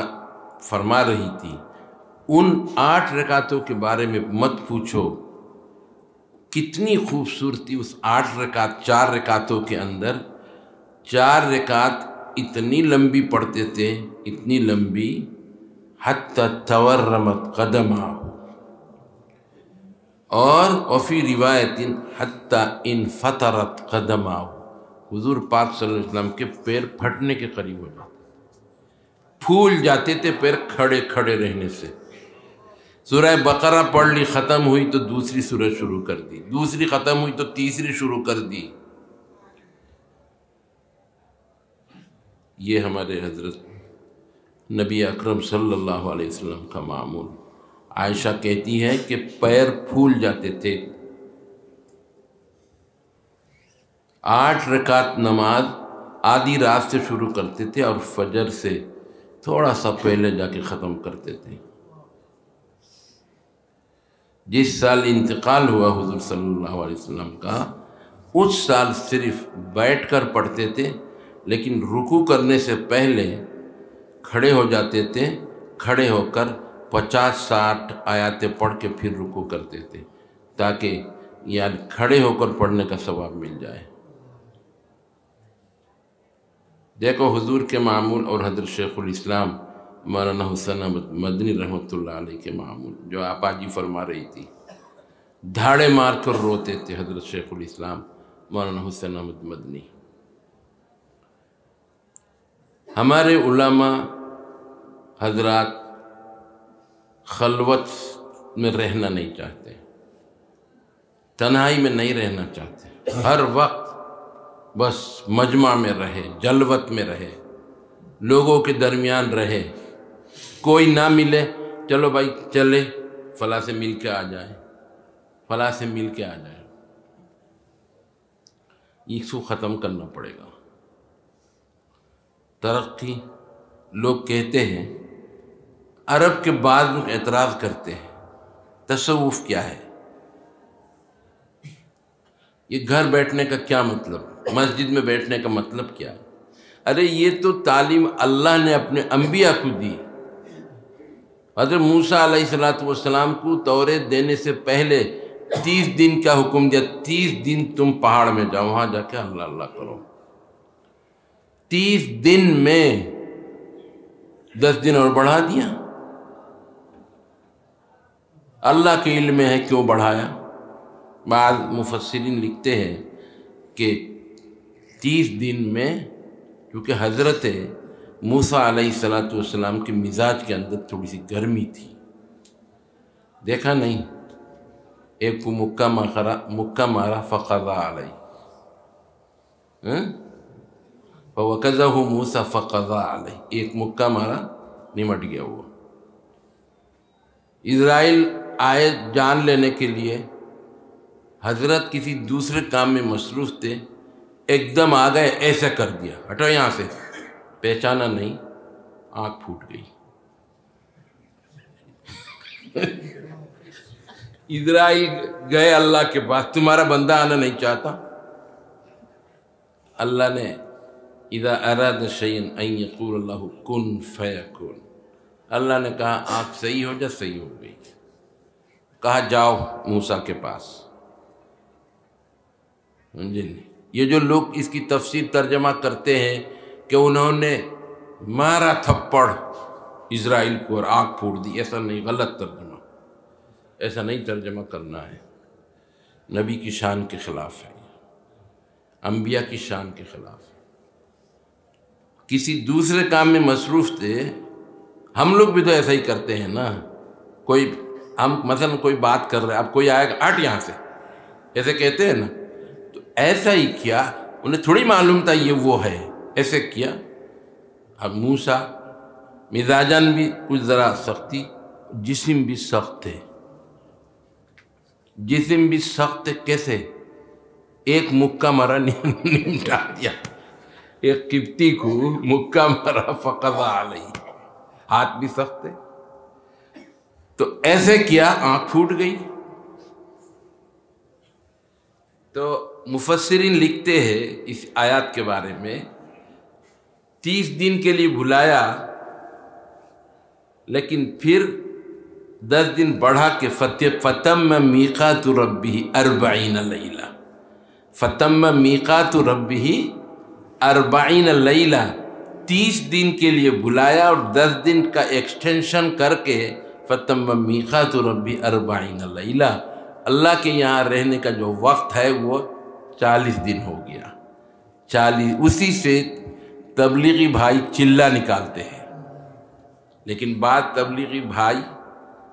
فرما رہی تھی. ان 8 رکعتوں کے بارے میں مت پوچھو، کتنی خوبصورتی اس 8 رکعت 4 رکعتوں کے اندر. 4 رکعت اتنی لمبی پڑھتے تھے، اتنی لمبی حتی تورمت قدمہ، اور وفی روایت حتی انفطرت قدمہ، حضور پاک صلی اللہ علیہ وسلم کے پیر پھٹنے کے قریب ہو جاتے، پھول جاتے تھے پیر کھڑے کھڑے رہنے سے. سورہ بقرہ پڑھ لی، ختم ہوئی تو دوسری سورہ شروع کر دی، دوسری ختم ہوئی تو تیسری شروع کر دی۔ یہ ہمارے حضرت نبی اکرم صلی اللہ علیہ وسلم کا معمول۔ عائشہ کہتی ہے کہ پیر پھول جاتے تھے۔ 8 رکعت نماز آدھی رات سے شروع کرتے تھے اور فجر سے تھوڑا سا پہلے جا کے ختم کرتے تھے۔ جس سال انتقال ہوا حضور صلی اللہ علیہ وسلم کا، اس سال صرف بیٹھ کر پڑھتے تھے، لیکن رکوع کرنے سے پہلے کھڑے ہو جاتے تھے، کھڑے ہو کر 50-60 آیاتیں پڑھ کے پھر رکوع کرتے تھے، تاکہ یعنی کھڑے ہو کر پڑھنے کا ثواب مل جائے۔ دیکھو حضور کے معمول اور حضرت شیخ الاسلام مولانا حسین احمد مدنی رحمۃ اللہ علیہ کے معمول، جو آپا جی فرما رہی تھی، دھاڑے مار کر روتے تھے حضرت شیخ الاسلام مولانا حسین احمد مدنی۔ ہمارے علماء حضرات خلوت میں رہنا نہیں چاہتے، تنہائی میں نہیں رہنا چاہتے، ہر وقت بس مجمع میں رہے، جلوت میں رہے، لوگوں کے درمیان رہے، کوئی نہ ملے چلو بھائی چلے فلاں سے مل کے آ جائیں، فلاں سے مل کے آ جائیں۔ اس کو ختم کرنا پڑے گا۔ ترقی، لوگ کہتے ہیں، عرب کے بعد لوگ اعتراض کرتے ہیں، تصوف کیا ہے؟ یہ گھر بیٹھنے کا کیا مطلب؟ مسجد میں بیٹھنے کا مطلب کیا ہے؟ ارے یہ تو تعلیم اللہ نے اپنے انبیاء کو دی۔ حضرت موسیٰ علیہ السلام کو توریت دینے سے پہلے 30 دن کا حکم دیا، 30 دن تم پہاڑ میں جاؤ، وہاں جا کے اللہ اللہ کرو۔ 30 دن میں 10 دن اور بڑھا دیا۔ اللہ کے علم میں ہے کیوں بڑھایا۔ بعض مفسرین لکھتے ہیں کہ 30 دن میں، کیونکہ حضرت موسیٰ علیہ السلام کے مزاج کے اندر تھوڑی سی گرمی تھی، دیکھا نہیں، ایک کو مکہ مارا فقضا علیہ، فوکزہ موسیٰ فقضا علیہ، ایک مکہ مارا نمٹ گیا وہ۔ اسرائیل آئے جان لینے کے لیے، حضرت کسی دوسرے کام میں مصروف تھے، ایک دم آ گئے، ایسے کر دیا، ہٹو یہاں سے، پہچانا نہیں، آنکھ پھوٹ گئی۔ اسرائیل گئے اللہ کے پاس، تمہارا بندہ آنا نہیں چاہتا؟ اللہ نے اذا اراد شیئا ان یقول اللہ کن فیکون، اللہ نے کہا آنکھ صحیح ہو جا، صحیح ہو گئی۔ کہا جاؤ موسیٰ کے پاس۔ یہ جو لوگ اس کی تفسیر ترجمہ کرتے ہیں کہ انہوں نے مارا تھپڑ اسرائیل کو اور آنکھ پھوڑ دی، ایسا نہیں، غلط ترجمہ، ایسا نہیں ترجمہ کرنا ہے۔ نبی کی شان کے خلاف ہے، انبیاء کی شان کے خلاف ہے۔ کسی دوسرے کام میں مصروف تھے، ہم لوگ بھی تو ایسا ہی کرتے ہیں نا، کوئی ہم مثلا کوئی بات کر رہے ہیں، اب کوئی آئے گا ہٹ یہاں سے، ایسے کہتے ہیں نا، تو ایسا ہی کیا، انہیں تھوڑی معلوم تھا یہ وہ ہے، ایسے کیا۔ اب موسیٰ مزاجاً بھی کچھ ذرا سختی، جسم بھی سخت ہے، جسم بھی سخت ہے، کیسے؟ ایک مکہ مارا نمٹا دیا، ایک قبطی کو مکہ مارا فقضا علیہ، ہاتھ بھی سخت ہے، تو ایسے کیا، آنکھ پھوٹ گئی۔ تو مفسرین لکھتے ہیں اس آیات کے بارے میں، 30 دن کے لیے بھلایا، لیکن پھر 10 دن بڑھا کے فتم میقات ربہ 40 لیلہ، فتم میقات ربہ 40 لیلہ، 30 دن کے لیے بھلایا اور 10 دن کا ایکسٹینشن کر کے فتم میقات ربہ 40 لیلہ، اللہ کے یہاں رہنے کا جو وقت ہے وہ 40 دن ہو گیا۔ 40، اسی سے تبلیغی بھائی چلہ نکالتے ہیں، لیکن بعض تبلیغی بھائی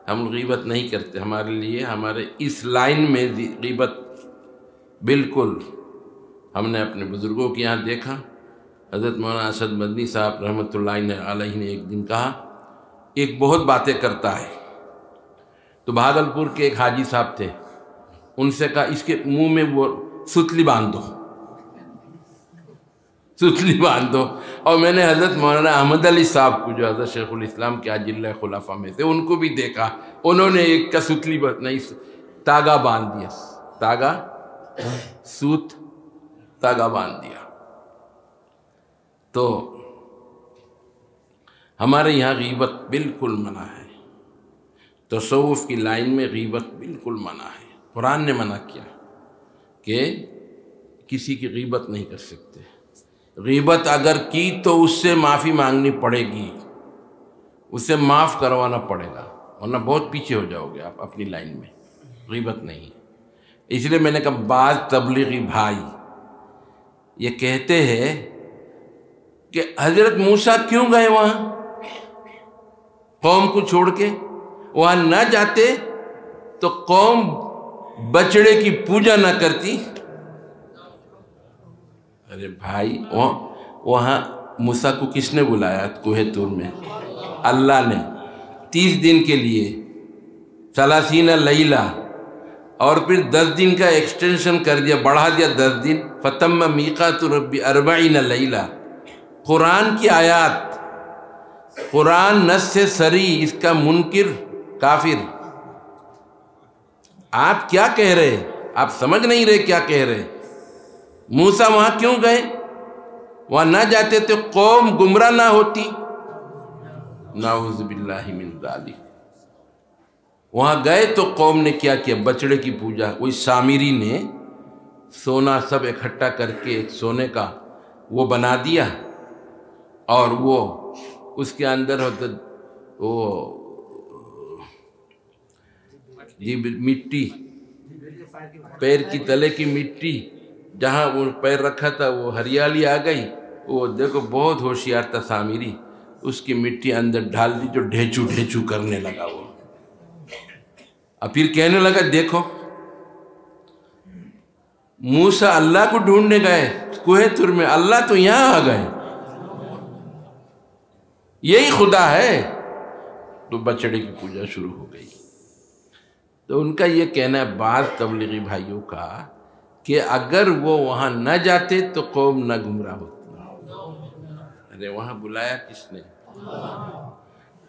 ہم غیبت نہیں کرتے. ہمارے لیے ہمارے اس لائن میں غیبت بالکل. ہم نے اپنے بزرگوں کے یہاں دیکھا. حضرت مولانا اسد مدنی صاحب رحمۃ اللہ علیہ نے ایک دن کہا ایک بہت باتیں کرتا ہے. تو بھاگلپور کے ایک حاجی صاحب تھے, ان سے کہا اس کے منہ میں وہ ستلی باندھ دو, ستلی باندھ دو. اور میں نے حضرت مولانا احمد علی صاحب کو جو حضرت شیخ الاسلام کے اجلہ خلفاء میں سے ان کو بھی دیکھا, انہوں نے ایک کا ستلی نہیں تاگا باندھ دیا, تاگا سوت تاگا باندھ دیا. تو ہمارے یہاں غیبت بالکل منع ہے. تصوف کی لائن میں غیبت بالکل منع ہے. قرآن نے منع کیا کہ کسی کی غیبت نہیں کر سکتے. غیبت اگر کی تو اس سے معافی مانگنی پڑے گی, اسے معاف کروانا پڑے گا, ورنہ بہت پیچھے ہو جاؤ گے آپ اپنی لائن میں. غیبت نہیں. اس لیے میں نے کہا بعض تبلیغی بھائی یہ کہتے ہیں کہ حضرت موسیٰ کیوں گئے وہاں, قوم کو چھوڑ کے وہاں نہ جاتے تو قوم بچڑے کی پوجا نہ کرتی. ارے بھائی وہاں موسیٰ کو کس نے بلایا کوہ طور میں؟ اللہ نے 30 دن کے لیے 30 لیلہ, اور پھر 10 دن کا ایکسٹینشن کر دیا, بڑھا دیا 10 دن. فتم میقات ربی 40 لیلہ. قرآن کی آیات, قرآن نص سے سری, اس کا منکر کافر. آپ کیا کہہ رہے, آپ سمجھ نہیں رہے کیا کہہ رہے. موسیٰ وہاں کیوں گئے؟ وہاں نہ جاتے تو قوم گمراہ نہ ہوتی. نعوذ باللہ من ذالک. وہاں گئے تو قوم نے کیا کیا؟ بچڑے کی پوجا. کوئی سامری نے سونا سب اکٹھا کر کے ایک سونے کا وہ بنا دیا, اور وہ اس کے اندر ہوتا وہ جی مٹی, پیر کی تلے کی مٹی, جہاں وہ پیر رکھا تھا وہ ہریالی آ گئی. وہ دیکھو بہت ہوشیار تھا سامری, اس کی مٹی اندر ڈال دی جو ڈھیچو ڈھیچو کرنے لگا. وہ اب پھر کہنے لگا دیکھو موسیٰ اللہ کو ڈھونڈنے گئے کوہ طور میں, اللہ تو یہاں آ گئے, یہی خدا ہے. تو بچڑے کی پوجا شروع ہو گئی. تو ان کا یہ کہنا ہے بعض تبلیغی بھائیوں کا کہ اگر وہ وہاں نہ جاتے تو قوم نہ گمراہ ہوتی. ارے وہاں بلایا کس نے؟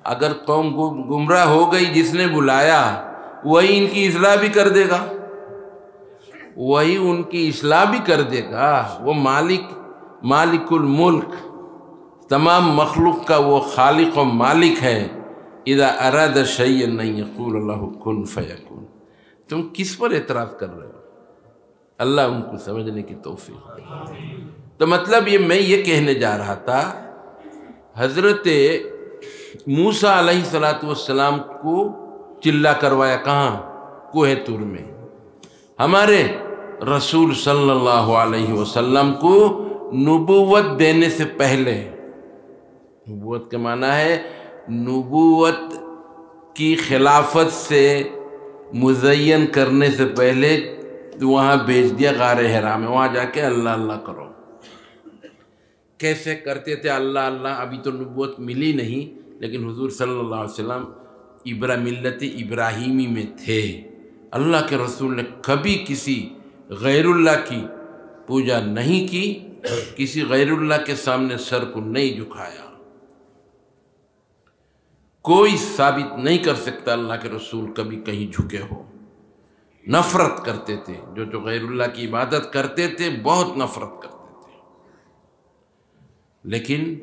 اگر قوم گمراہ ہو گئی, جس نے بلایا وہی ان کی اصلاح بھی کر دے گا, وہی ان کی اصلاح بھی کر دے گا. وہ مالک الملک, تمام مخلوق کا وہ خالق و مالک ہے. اذا اراد شیئا ان یقول له کن فیکون. تم کس پر اعتراض کر رہے ہو؟ اللہ ان کو سمجھنے کی توفیق دے. تو مطلب میں کہنے جا رہا تھا, حضرت موسیٰ علیہ السلام کو چلا کروایا کہاں؟ کوہ طور میں. ہمارے رسول صلی اللہ علیہ وسلم کو نبوت دینے سے پہلے, نبوت کے معنی ہے نبوت کی خلافت سے مزین کرنے سے پہلے وہاں بھیج دیا غار حرا میں, وہاں جا کے اللہ اللہ کرو. کیسے کرتے تھے اللہ اللہ؟ ابھی تو نبوت ملی نہیں, لیکن حضور صلی اللہ علیہ وسلم ملت ابراہیمی میں تھے. اللہ کے رسول نے کبھی کسی غیر اللہ کی پوجا نہیں کی, کسی غیر اللہ کے سامنے سر کو نہیں جھکایا. کوئی ثابت نہیں کر سکتا اللہ کے رسول کبھی کہیں جھکے ہو. نفرت کرتے تھے, جو غیر اللہ کی عبادت کرتے تھے بہت نفرت کرتے تھے. لیکن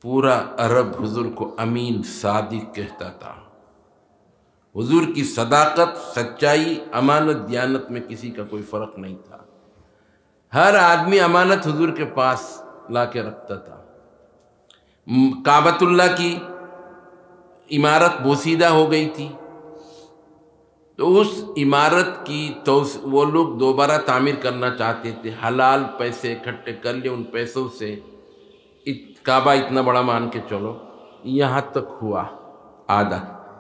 پورا عرب حضور کو امین صادق کہتا تھا. حضور کی صداقت, سچائی, امانت, دیانت میں کسی کا کوئی فرق نہیں تھا. ہر آدمی امانت حضور کے پاس لا کے رکھتا تھا. کعبۃ اللہ کی عمارت بوسیدہ ہو گئی تھی, تو اس عمارت کی وہ لوگ دوبارہ تعمیر کرنا چاہتے تھے. حلال پیسے اکٹھے کر لیے, ان پیسوں سے کعبہ اتنا بڑا مان کے چلو, یہاں تک ہوا آدھا,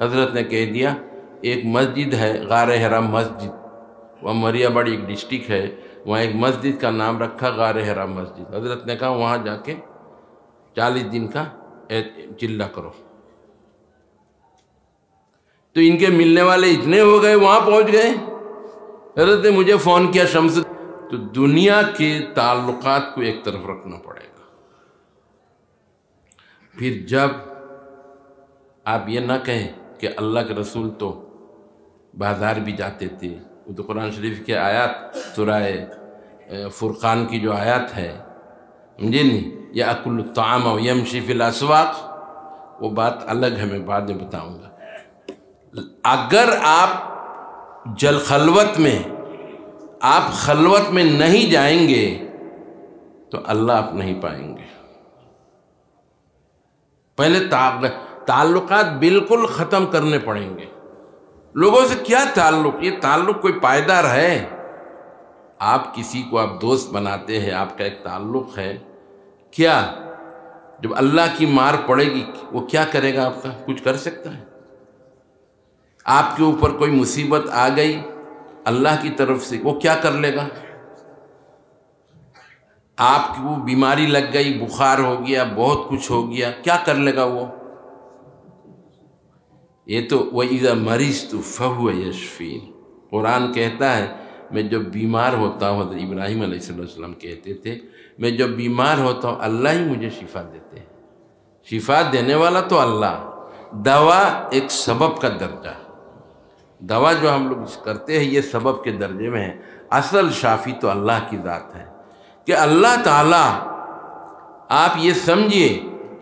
حضرت نے کہہ دیا ایک مسجد ہے غار حرا مسجد، وہ مریا بڑی ایک ڈسٹرکٹ ہے، وہاں ایک مسجد کا نام رکھا غار حرا مسجد۔ حضرت نے کہا وہاں جا کے 40 دن کا چلہ کرو۔ تو ان کے ملنے والے اتنے ہو گئے، وہاں پہنچ گئے۔ حضرت نے مجھے فون کیا شمس، تو دنیا کے تعلقات کو ایک طرف رکھنا پڑے گا۔ پھر جب آپ یہ نہ کہیں کہ اللہ کے رسول تو بازار بھی جاتے تھے، وہ تو قرآن شریف کے آیات، سورہ فرقان کی جو آیات ہے، سمجھے نہیں، یأکل الطعام ویمشی فی الاسواق، وہ بات الگ ہے، میں بعد میں بتاؤں گا۔ اگر آپ خلوت میں نہیں جائیں گے تو اللہ آپ نہیں پائیں گے۔ پہلے تعلقات بالکل ختم کرنے پڑیں گے۔ لوگوں سے کیا تعلق؟ یہ تعلق کوئی پائیدار ہے؟ آپ کسی کو آپ دوست بناتے ہیں، آپ کا ایک تعلق ہے، کیا جب اللہ کی مار پڑے گی وہ کیا کرے گا؟ آپ کا کچھ کر سکتا ہے؟ آپ کے اوپر کوئی مصیبت آ گئی اللہ کی طرف سے، وہ کیا کر لے گا؟ آپ کی وہ بیماری لگ گئی، بخار ہو گیا، بہت کچھ ہو گیا، کیا کر لے گا وہ؟ یہ تو وَإِذَا مَرِضْتُ فَهُوَ يَشْفِينِ، قرآن کہتا ہے میں جب بیمار ہوتا ہوں، حضرت ابراہیم علیہ السلام کہتے تھے میں جب بیمار ہوتا ہوں اللہ ہی مجھے شفا دیتے ہیں۔ شفا دینے والا تو اللہ، دوا ایک سبب کا درجہ، دوا جو ہم لوگ کرتے ہیں یہ سبب کے درجے میں ہے، اصل شافی تو اللہ کی ذات ہے۔ کہ اللہ تعالیٰ، آپ یہ سمجھیے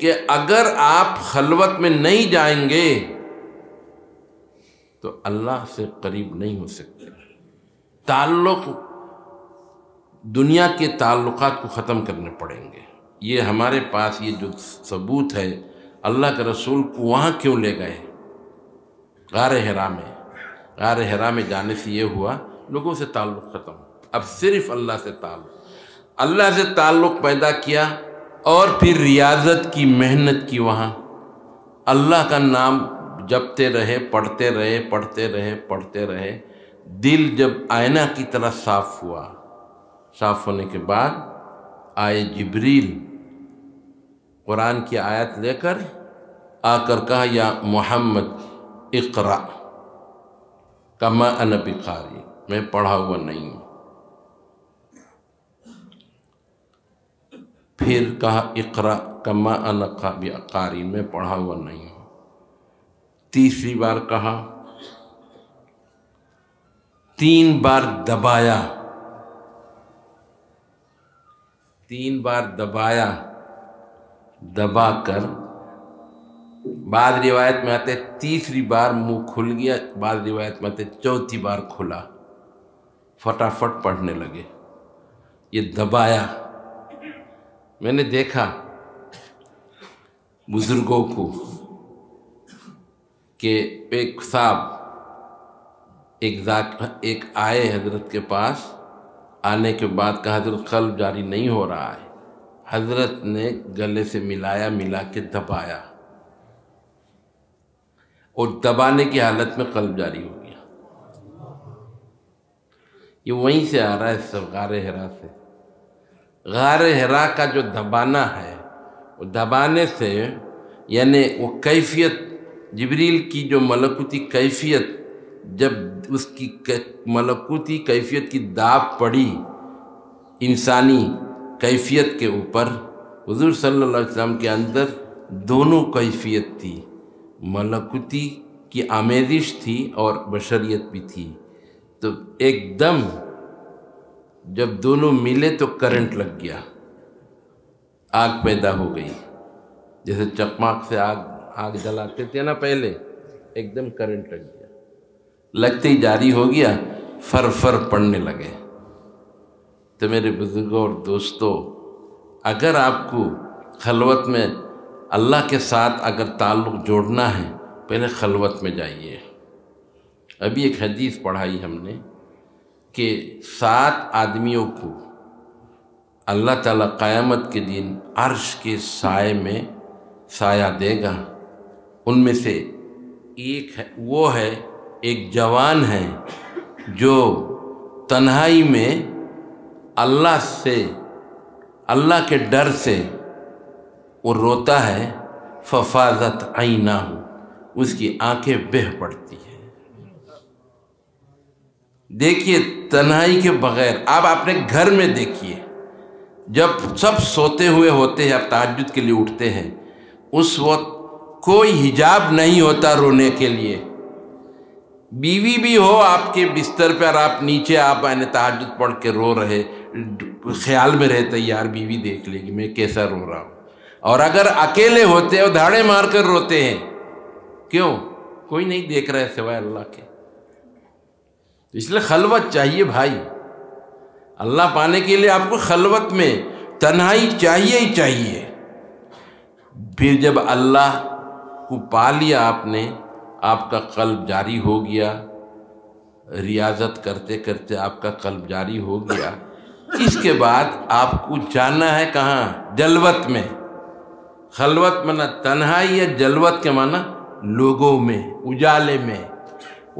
کہ اگر آپ خلوت میں نہیں جائیں گے تو اللہ سے قریب نہیں ہو سکتے۔ تعلق، دنیا کے تعلقات کو ختم کرنے پڑیں گے۔ یہ ہمارے پاس یہ جو ثبوت ہے، اللہ کے رسول کو وہاں کیوں لے گئے؟ غار حرا میں۔ غار حرا میں جانے سے یہ ہوا لوگوں سے تعلق ختم، اب صرف اللہ سے تعلق، اللہ سے تعلق پیدا کیا، اور پھر ریاضت کی، محنت کی، وہاں اللہ کا نام جپتے رہے، پڑھتے رہے، پڑھتے رہے، پڑھتے رہے۔ دل جب آئینہ کی طرح صاف ہوا، صاف ہونے کے بعد آئے جبریل، قرآن کی آیت لے کر آ کر کہا یا محمد اقرأ کما انا بقاری، میں پڑھا ہوا نہیں ہوں۔ پھر کہا اقرأ کما انا بقاری، میں پڑھا ہوا نہیں ہوں۔ تیسری بار کہا، 3 بار دبایا، 3 بار دبایا، دبا کر بعض روایت میں آتے تیسری بار منہ کھل گیا، بعض روایت میں آتے چوتھی بار کھلا، فٹافٹ پڑھنے لگے۔ یہ دبایا، میں نے دیکھا بزرگوں کو کہ ایک صاحب ایک آئے حضرت کے پاس، آنے کے بعد کہا حضرت قلب جاری نہیں ہو رہا ہے۔ حضرت نے گلے سے ملایا، ملا کے دبایا، اور دبانے کی حالت میں قلب جاری ہو گیا۔ یہ وہیں سے آ رہا ہے، سب غار حرا سے۔ غار حرا کا جو دبانا ہے، وہ دبانے سے یعنی وہ کیفیت، جبریل کی جو ملکوتی کیفیت، جب اس کی ملکوتی کیفیت کی داب پڑی انسانی کیفیت کے اوپر، حضور صلی اللہ علیہ وسلم کے اندر دونوں کیفیت تھی، ملکوتی کی آمیزش تھی اور بشریت بھی تھی۔ تو ایک دم جب دونوں ملے تو کرنٹ لگ گیا، آگ پیدا ہو گئی، جیسے چکماک سے آگ جلاتے تھے نا پہلے، ایک دم کرنٹ لگ گیا، لگتے ہی جاری ہو گیا، فر فر پڑنے لگے۔ تو میرے بزرگوں اور دوستوں، اگر آپ کو خلوت میں اللہ کے ساتھ اگر تعلق جوڑنا ہے، پہلے خلوت میں جائیے۔ ابھی ایک حدیث پڑھائی ہم نے کہ 7 آدمیوں کو اللہ تعالیٰ قیامت کے دن عرش کے سائے میں سایہ دے گا، ان میں سے ایک ہے وہ ہے ایک جوان ہے جو تنہائی میں اللہ کے ڈر سے وہ روتا ہے، ففاضت عیناہ، اس کی آنکھیں بہہ پڑتی ہیں۔ دیکھیے تنہائی کے بغیر آپ اپنے گھر میں دیکھیے، جب سب سوتے ہوئے ہوتے ہیں، آپ تہجد کے لیے اٹھتے ہیں، اس وقت کوئی حجاب نہیں ہوتا رونے کے لیے۔ بیوی بھی ہو آپ کے بستر پہ اور آپ نیچے تہجد پڑھ کے رو رہے، خیال میں رہتا یار بیوی دیکھ لے گی میں کیسا رو رہا ہوں، اور اگر اکیلے ہوتے ہو دھاڑے مار کر روتے ہیں، کیوں؟ کوئی نہیں دیکھ رہا ہے سوائے اللہ کے۔ اس لیے خلوت چاہیے بھائی، اللہ پانے کے لیے آپ کو خلوت میں تنہائی چاہیے ہی چاہیے۔ پھر جب اللہ کو پا لیا آپ نے، آپ کا قلب جاری ہو گیا، ریاضت کرتے کرتے آپ کا قلب جاری ہو گیا، اس کے بعد آپ کو جانا ہے کہاں؟ جلوت میں۔ خلوت مانا تنہائی ہے، جلوت کے مانا لوگوں میں، اجالے میں۔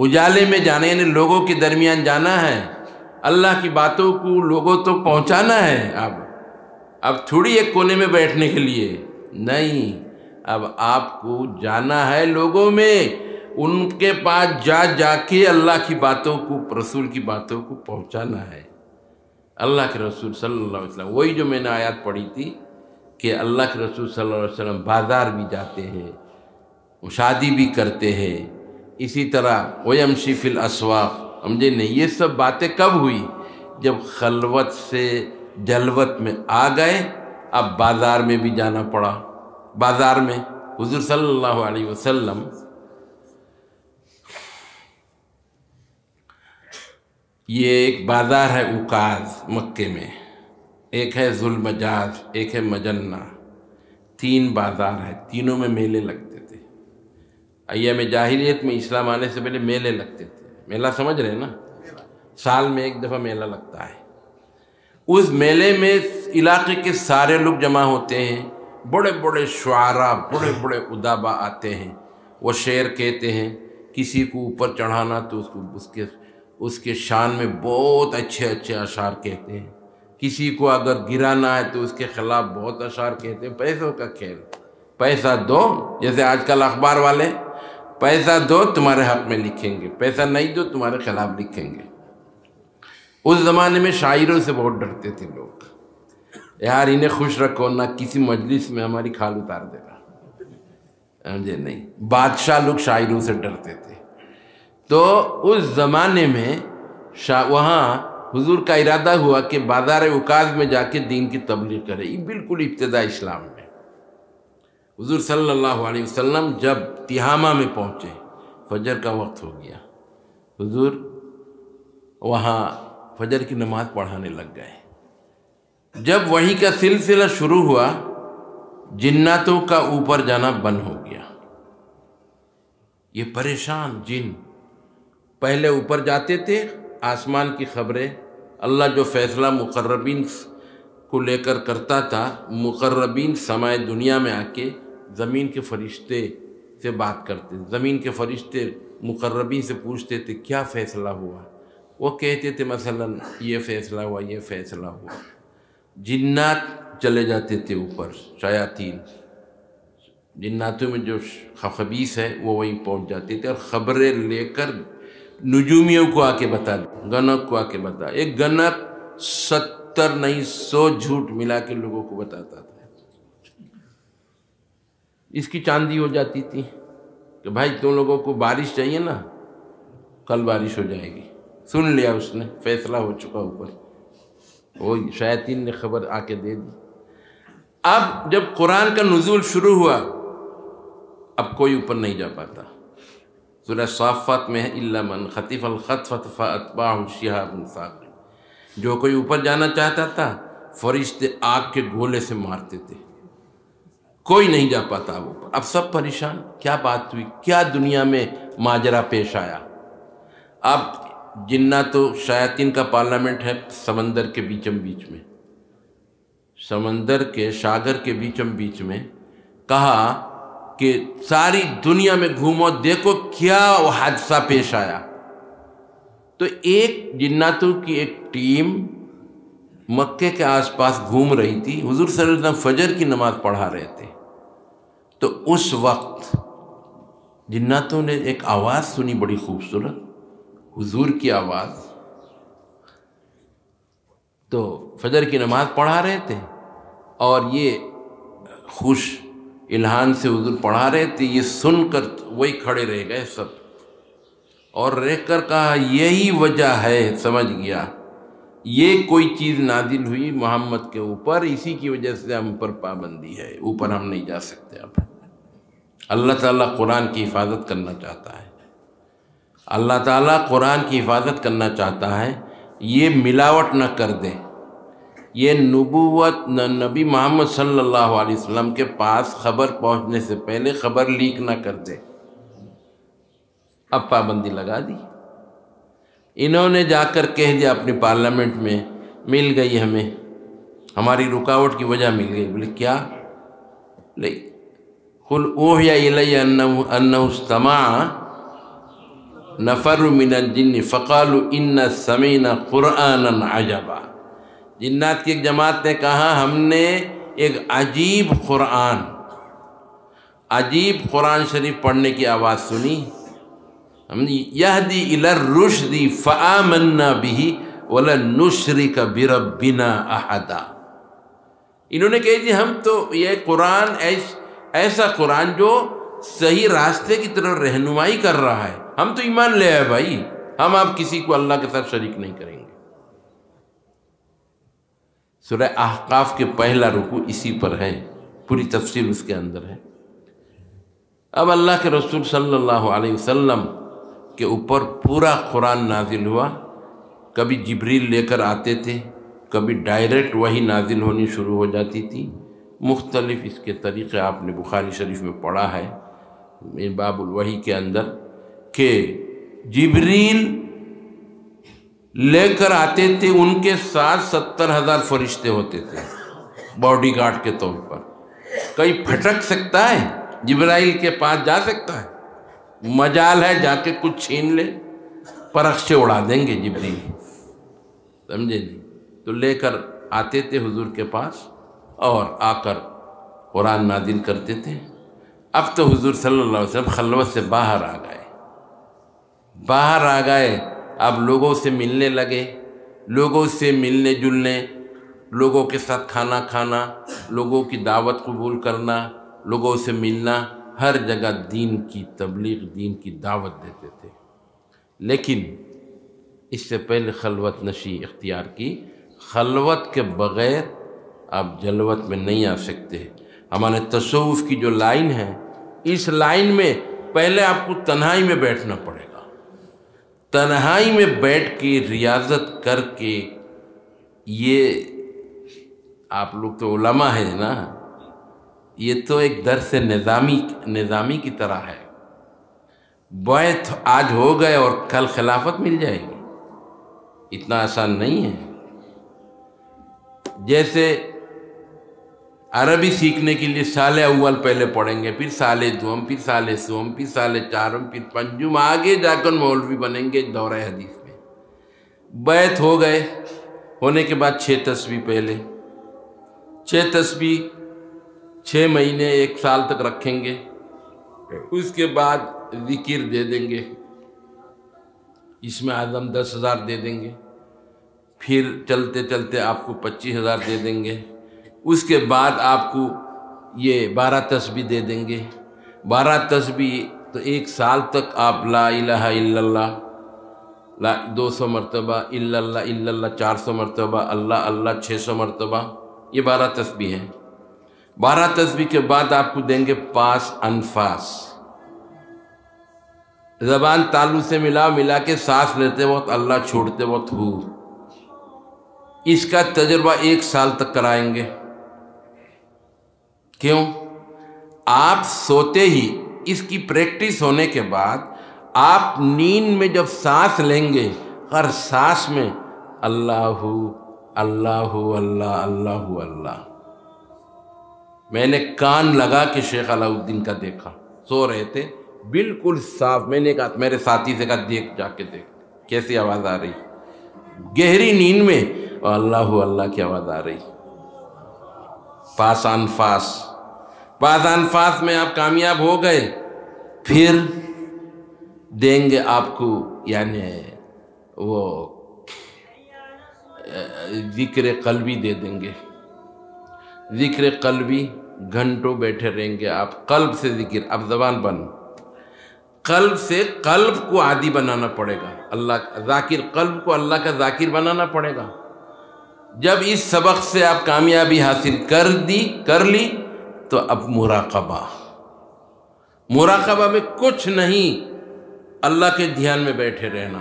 اجالے میں جانا یعنی لوگوں کے درمیان جانا ہے، اللہ کی باتوں کو لوگوں تک پہنچانا ہے۔ اب تھوڑی ایک کونے میں بیٹھنے کے لیے نہیں، اب آپ کو جانا ہے لوگوں میں، ان کے پاس جا کے اللہ کی باتوں کو، رسول کی باتوں کو پہنچانا ہے۔ اللہ کے رسول صلی اللہ علیہ وسلم، وہی جو میں نے آیات پڑھی تھی کہ اللہ کے رسول صلی اللہ علیہ وسلم بازار بھی جاتے ہیں، شادی بھی کرتے ہیں، اسی طرح وَيَمْشِي فِي الْأَسْوَاقِ، سمجھے نہیں؟ یہ سب باتیں کب ہوئی؟ جب خلوت سے جلوت میں آ گئے، اب بازار میں بھی جانا پڑا۔ بازار میں حضور صلی اللہ علیہ وسلم یہ ایک بازار ہے عکاظ مکے میں، ایک ہے ذو المجاز، ایک ہے مجنہ، 3 بازار ہے، تینوں میں میلے لگتے تھے۔ ایام جاہلیت میں اسلام آنے سے پہلے میلے لگتے تھے۔ میلہ سمجھ رہے ہیں نا؟ سال میں ایک دفعہ میلہ لگتا ہے۔ اس میلے میں علاقے کے سارے لوگ جمع ہوتے ہیں، بڑے بڑے شعراء، بڑے بڑے ادبا آتے ہیں، وہ شعر کہتے ہیں، کسی کو اوپر چڑھانا تو اس کے شان میں بہت اچھے اچھے اشعار کہتے ہیں، کسی کو اگر گرانا ہے تو اس کے خلاف بہت اشعار کہتے ہیں۔ پیسوں کا کھیل، پیسہ دو، جیسے آج کل اخبار والے پیسہ دو تمہارے حق میں لکھیں گے، پیسہ نہیں دو تمہارے خلاف لکھیں گے۔ اس زمانے میں شاعروں سے بہت ڈرتے تھے لوگ، یار انہیں خوش رکھو نہ کسی مجلس میں ہماری کھال اتار دے گا، سمجھے نہیں؟ بادشاہ لوگ شاعروں سے ڈرتے تھے۔ تو اس زمانے میں وہاں حضور کا ارادہ ہوا کہ بازار عکاظ میں جا کے دین کی تبلیغ کرے۔ یہ بالکل ابتدا اسلام میں۔ حضور صلی اللہ علیہ وسلم جب تہامہ میں پہنچے، فجر کا وقت ہو گیا، حضور وہاں فجر کی نماز پڑھانے لگ گئے۔ جب وحی کا سلسلہ شروع ہوا، جناتوں کا اوپر جانا بند ہو گیا۔ یہ پریشان جن پہلے اوپر جاتے تھے، آسمان کی خبریں، اللہ جو فیصلہ مقربین کو لے کر کرتا تھا، مقربین سمائے دنیا میں آ کے زمین کے فرشتے سے بات کرتے، زمین کے فرشتے مقربین سے پوچھتے تھے کیا فیصلہ ہوا، وہ کہتے تھے مثلا یہ فیصلہ ہوا، یہ فیصلہ ہوا۔ جنات چلے جاتے تھے اوپر، شیاطین، جناتوں میں جو خبیث ہے وہ وہیں پہنچ جاتے تھے اور خبریں لے کر نجومیوں کو آ کے بتا دیں، گنک کو آ کے بتا۔ ایک گنک 70 نہیں 100 جھوٹ ملا کے لوگوں کو بتاتا تھا۔ اس کی چاندی ہو جاتی تھی کہ بھائی تم لوگوں کو بارش چاہیے نا، کل بارش ہو جائے گی۔ سن لیا اس نے، فیصلہ ہو چکا اوپر، وہ شیاطین نے خبر آ کے دے دی۔ اب جب قرآن کا نزول شروع ہوا، اب کوئی اوپر نہیں جا پاتا۔ سورہ صافات میں ہے الا من خطف الخطفۃ فاتبعہ شہاب ثاقب، جو کوئی اوپر جانا چاہتا تھا فرشتے آگ کے گولے سے مارتے تھے، کوئی نہیں جا پاتا اب اوپر۔ اب سب پریشان، کیا بات ہوئی، کیا دنیا میں ماجرا پیش آیا۔ اب جنات و شیاطین کا پارلیمنٹ ہے سمندر کے بیچم بیچ میں، سمندر کے ساگر کے بیچم بیچ میں، کہا کہ ساری دنیا میں گھومو دیکھو کیا وہ حادثہ پیش آیا. تو ایک جناتوں کی ایک ٹیم مکے کے آس پاس گھوم رہی تھی. حضور صلی اللہ علیہ وسلم فجر کی نماز پڑھا رہے تھے. تو اس وقت جناتوں نے ایک آواز سنی بڑی خوبصورت، حضور کی آواز. تو فجر کی نماز پڑھا رہے تھے اور یہ خوش الہان سے حضور پڑھا رہے تھے. یہ سن کر وہی کھڑے رہ گئے سب، اور رہ کر کہا یہی وجہ ہے، سمجھ گیا یہ کوئی چیز نازل ہوئی محمد کے اوپر، اسی کی وجہ سے ہم پر پابندی ہے، اوپر ہم نہیں جا سکتے. اب اللہ تعالیٰ قرآن کی حفاظت کرنا چاہتا ہے، اللہ تعالیٰ قرآن کی حفاظت کرنا چاہتا ہے. یہ ملاوٹ نہ کر دے، یہ نبوت نبی محمد صلی اللہ علیہ وسلم کے پاس خبر پہنچنے سے پہلے خبر لیک نہ کر دے. اب پابندی لگا دی. انہوں نے جا کر کہہ دیا اپنی پارلیمنٹ میں، مل گئی ہمیں، ہماری رکاوٹ کی وجہ مل گئی. بولے کیا؟ قل اوحی الی انہ استمع نفر من الجن فقالوا انا سمعنا قرآنا عجبا. جنات کی ایک جماعت نے کہا ہم نے ایک عجیب قرآن شریف پڑھنے کی آواز سنی. یہدی الی الرشد فآمنا بہ ولن نشرک بربنا احدا. انہوں نے کہا جی ہم تو یہ قرآن ایسا قرآن جو صحیح راستے کی طرف رہنمائی کر رہا ہے، ہم تو ایمان لے آئے بھائی، ہم آپ کسی کو اللہ کے ساتھ شریک نہیں کریں گے. سورہ احقاف کے پہلا رکوع اسی پر ہے، پوری تفصیل اس کے اندر ہے. اب اللہ کے رسول صلی اللہ علیہ وسلم کے اوپر پورا قرآن نازل ہوا. کبھی جبریل لے کر آتے تھے، کبھی ڈائریکٹ وحی نازل ہونی شروع ہو جاتی تھی. مختلف اس کے طریقے آپ نے بخاری شریف میں پڑھا ہے باب الوحی کے اندر، کہ جبریل لے کر آتے تھے، ان کے ساتھ 70,000 فرشتے ہوتے تھے باڈی گارڈ کے طور پر. کہیں پھٹک سکتا ہے؟ جبرائیل کے پاس جا سکتا ہے؟ مجال ہے جا کے کچھ چھین لے، پرخ سے اڑا دیں گے جبریل، سمجھے جی. تو لے کر آتے تھے حضور کے پاس اور آ کر قرآن نازل کرتے تھے. اب تو حضور صلی اللہ علیہ وسلم خلوت سے باہر آ گئے. اب لوگوں سے ملنے لگے، لوگوں سے ملنے جلنے، لوگوں کے ساتھ کھانا کھانا، لوگوں کی دعوت قبول کرنا، لوگوں سے ملنا، ہر جگہ دین کی تبلیغ، دین کی دعوت دیتے تھے. لیکن اس سے پہلے خلوت نشی اختیار کی. خلوت کے بغیر آپ جلوت میں نہیں آ سکتے. ہمارے تصوف کی جو لائن ہے، اس لائن میں پہلے آپ کو تنہائی میں بیٹھنا پڑے گا. تنہائی میں بیٹھ کے ریاضت کر کے، یہ آپ لوگ تو علماء ہیں نا، یہ تو ایک درس نظامی کی طرح ہے. بیعت آج ہو گئے اور کل خلافت مل جائے گی، اتنا آسان نہیں ہے. جیسے عربی سیکھنے کے لیے سال اول پہلے پڑھیں گے، پھر سال دوم، پھر سال سوم، پھر سال چارم، پھر پنجم، آگے جا کر مولوی بنیں گے دورہ حدیث میں. بیعت ہو گئے، ہونے کے بعد 6 تسبیح پہلے، 6 تسبیح 6 مہینے 1 سال تک رکھیں گے. اس کے بعد ذکر دے دیں گے، اس میں اعظم 10,000 دے دیں گے. پھر چلتے چلتے آپ کو 25,000 دے دیں گے. اس کے بعد آپ کو یہ 12 تسبیح دے دیں گے. 12 تسبیح تو 1 سال تک آپ لا الہ الا اللہ 200 مرتبہ، الا اللہ 400 مرتبہ، اللہ اللہ 600 مرتبہ، یہ 12 تسبیح ہیں. 12 تسبیح کے بعد آپ کو دیں گے 5 انفاس. زبان تالو سے ملا کے سانس لیتے وقت اللہ، چھوڑتے وقت ہو. اس کا تجربہ 1 سال تک کرائیں گے. کیوں؟ آپ سوتے ہی اس کی پریکٹس ہونے کے بعد آپ نیند میں جب سانس لیں گے، ہر سانس میں اللہ اللہ اللہ اللہ اللہ. میں نے کان لگا کے شیخ علاؤالدین کا دیکھا، سو رہے تھے بالکل صاف. میں نے کہا میرے ساتھی سے کہا دیکھ جا کے دیکھ کیسی آواز آ رہی، گہری نیند میں اللہ اللہ کی آواز آ رہی. پاس انفاس میں آپ کامیاب ہو گئے، پھر دیں گے آپ کو یعنی وہ ذکر قلبی دے دیں گے. ذکر قلبی گھنٹوں بیٹھے رہیں گے آپ، قلب سے ذکر. اب زبان بند، قلب سے قلب کو عادی بنانا پڑے گا، اللہ ذاکر، قلب کو اللہ کا ذاکر بنانا پڑے گا. جب اس سبق سے آپ کامیابی حاصل کر لی تو اب مراقبہ میں کچھ نہیں، اللہ کے دھیان میں بیٹھے رہنا.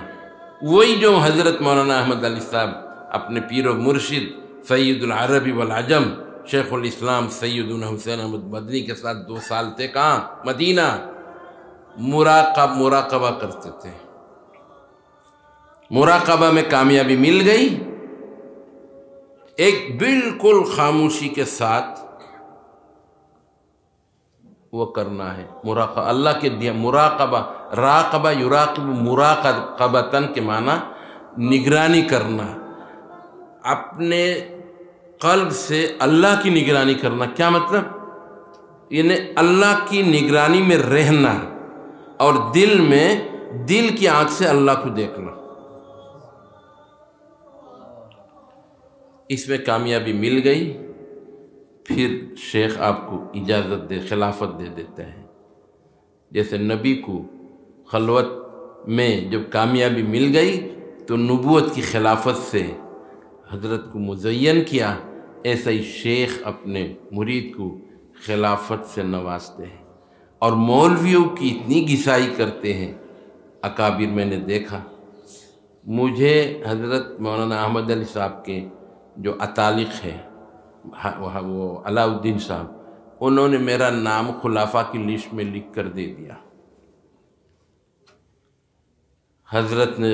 وہی جو حضرت مولانا احمد علی صاحب اپنے پیر و مرشد سید العربی والعجم شیخ الاسلام سیدنا حسین احمد مدنی کے ساتھ 2 سال تھے کہاں؟ مدینہ. مراقبہ کرتے تھے. مراقبہ میں کامیابی مل گئی. ایک بالکل خاموشی کے ساتھ وہ کرنا ہے مراقبہ، اللہ کے دیا. راقبہ یراقب مراقبتاً کے معنی نگرانی کرنا، اپنے قلب سے اللہ کی نگرانی کرنا. کیا مطلب؟ یعنی اللہ کی نگرانی میں رہنا اور دل کی آنکھ سے اللہ کو دیکھنا. اس میں کامیابی مل گئی. پھر شیخ آپ کو اجازت خلافت دے دیتے ہیں. جیسے نبی کو خلوت میں جب کامیابی مل گئی تو نبوت کی خلافت سے حضرت کو مزین کیا، ایسا ہی شیخ اپنے مرید کو خلافت سے نوازتے ہیں. اور مولویوں کی اتنی گسائی کرتے ہیں اکابر. میں نے دیکھا، مجھے حضرت مولانا احمد علی صاحب کے جو اتالق ہیں وہ علاؤالدین صاحب، انہوں نے میرا نام خلافہ کی لسٹ میں لکھ کر دے دیا. حضرت نے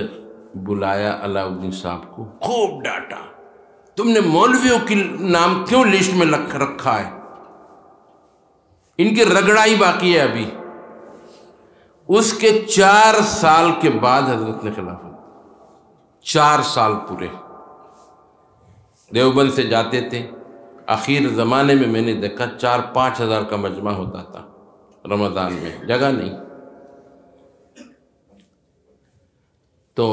بلایا علاؤالدین صاحب کو، خوب ڈانٹا، تم نے مولویوں کی نام کیوں لسٹ میں رکھا ہے؟ ان کی رگڑائی باقی ہے ابھی. اس کے 4 سال کے بعد حضرت نے خلافت، 4 سال پورے دیوبند سے جاتے تھے. آخر زمانے میں نے دیکھا 4-5 ہزار کا مجمع ہوتا تھا رمضان میں، جگہ نہیں. تو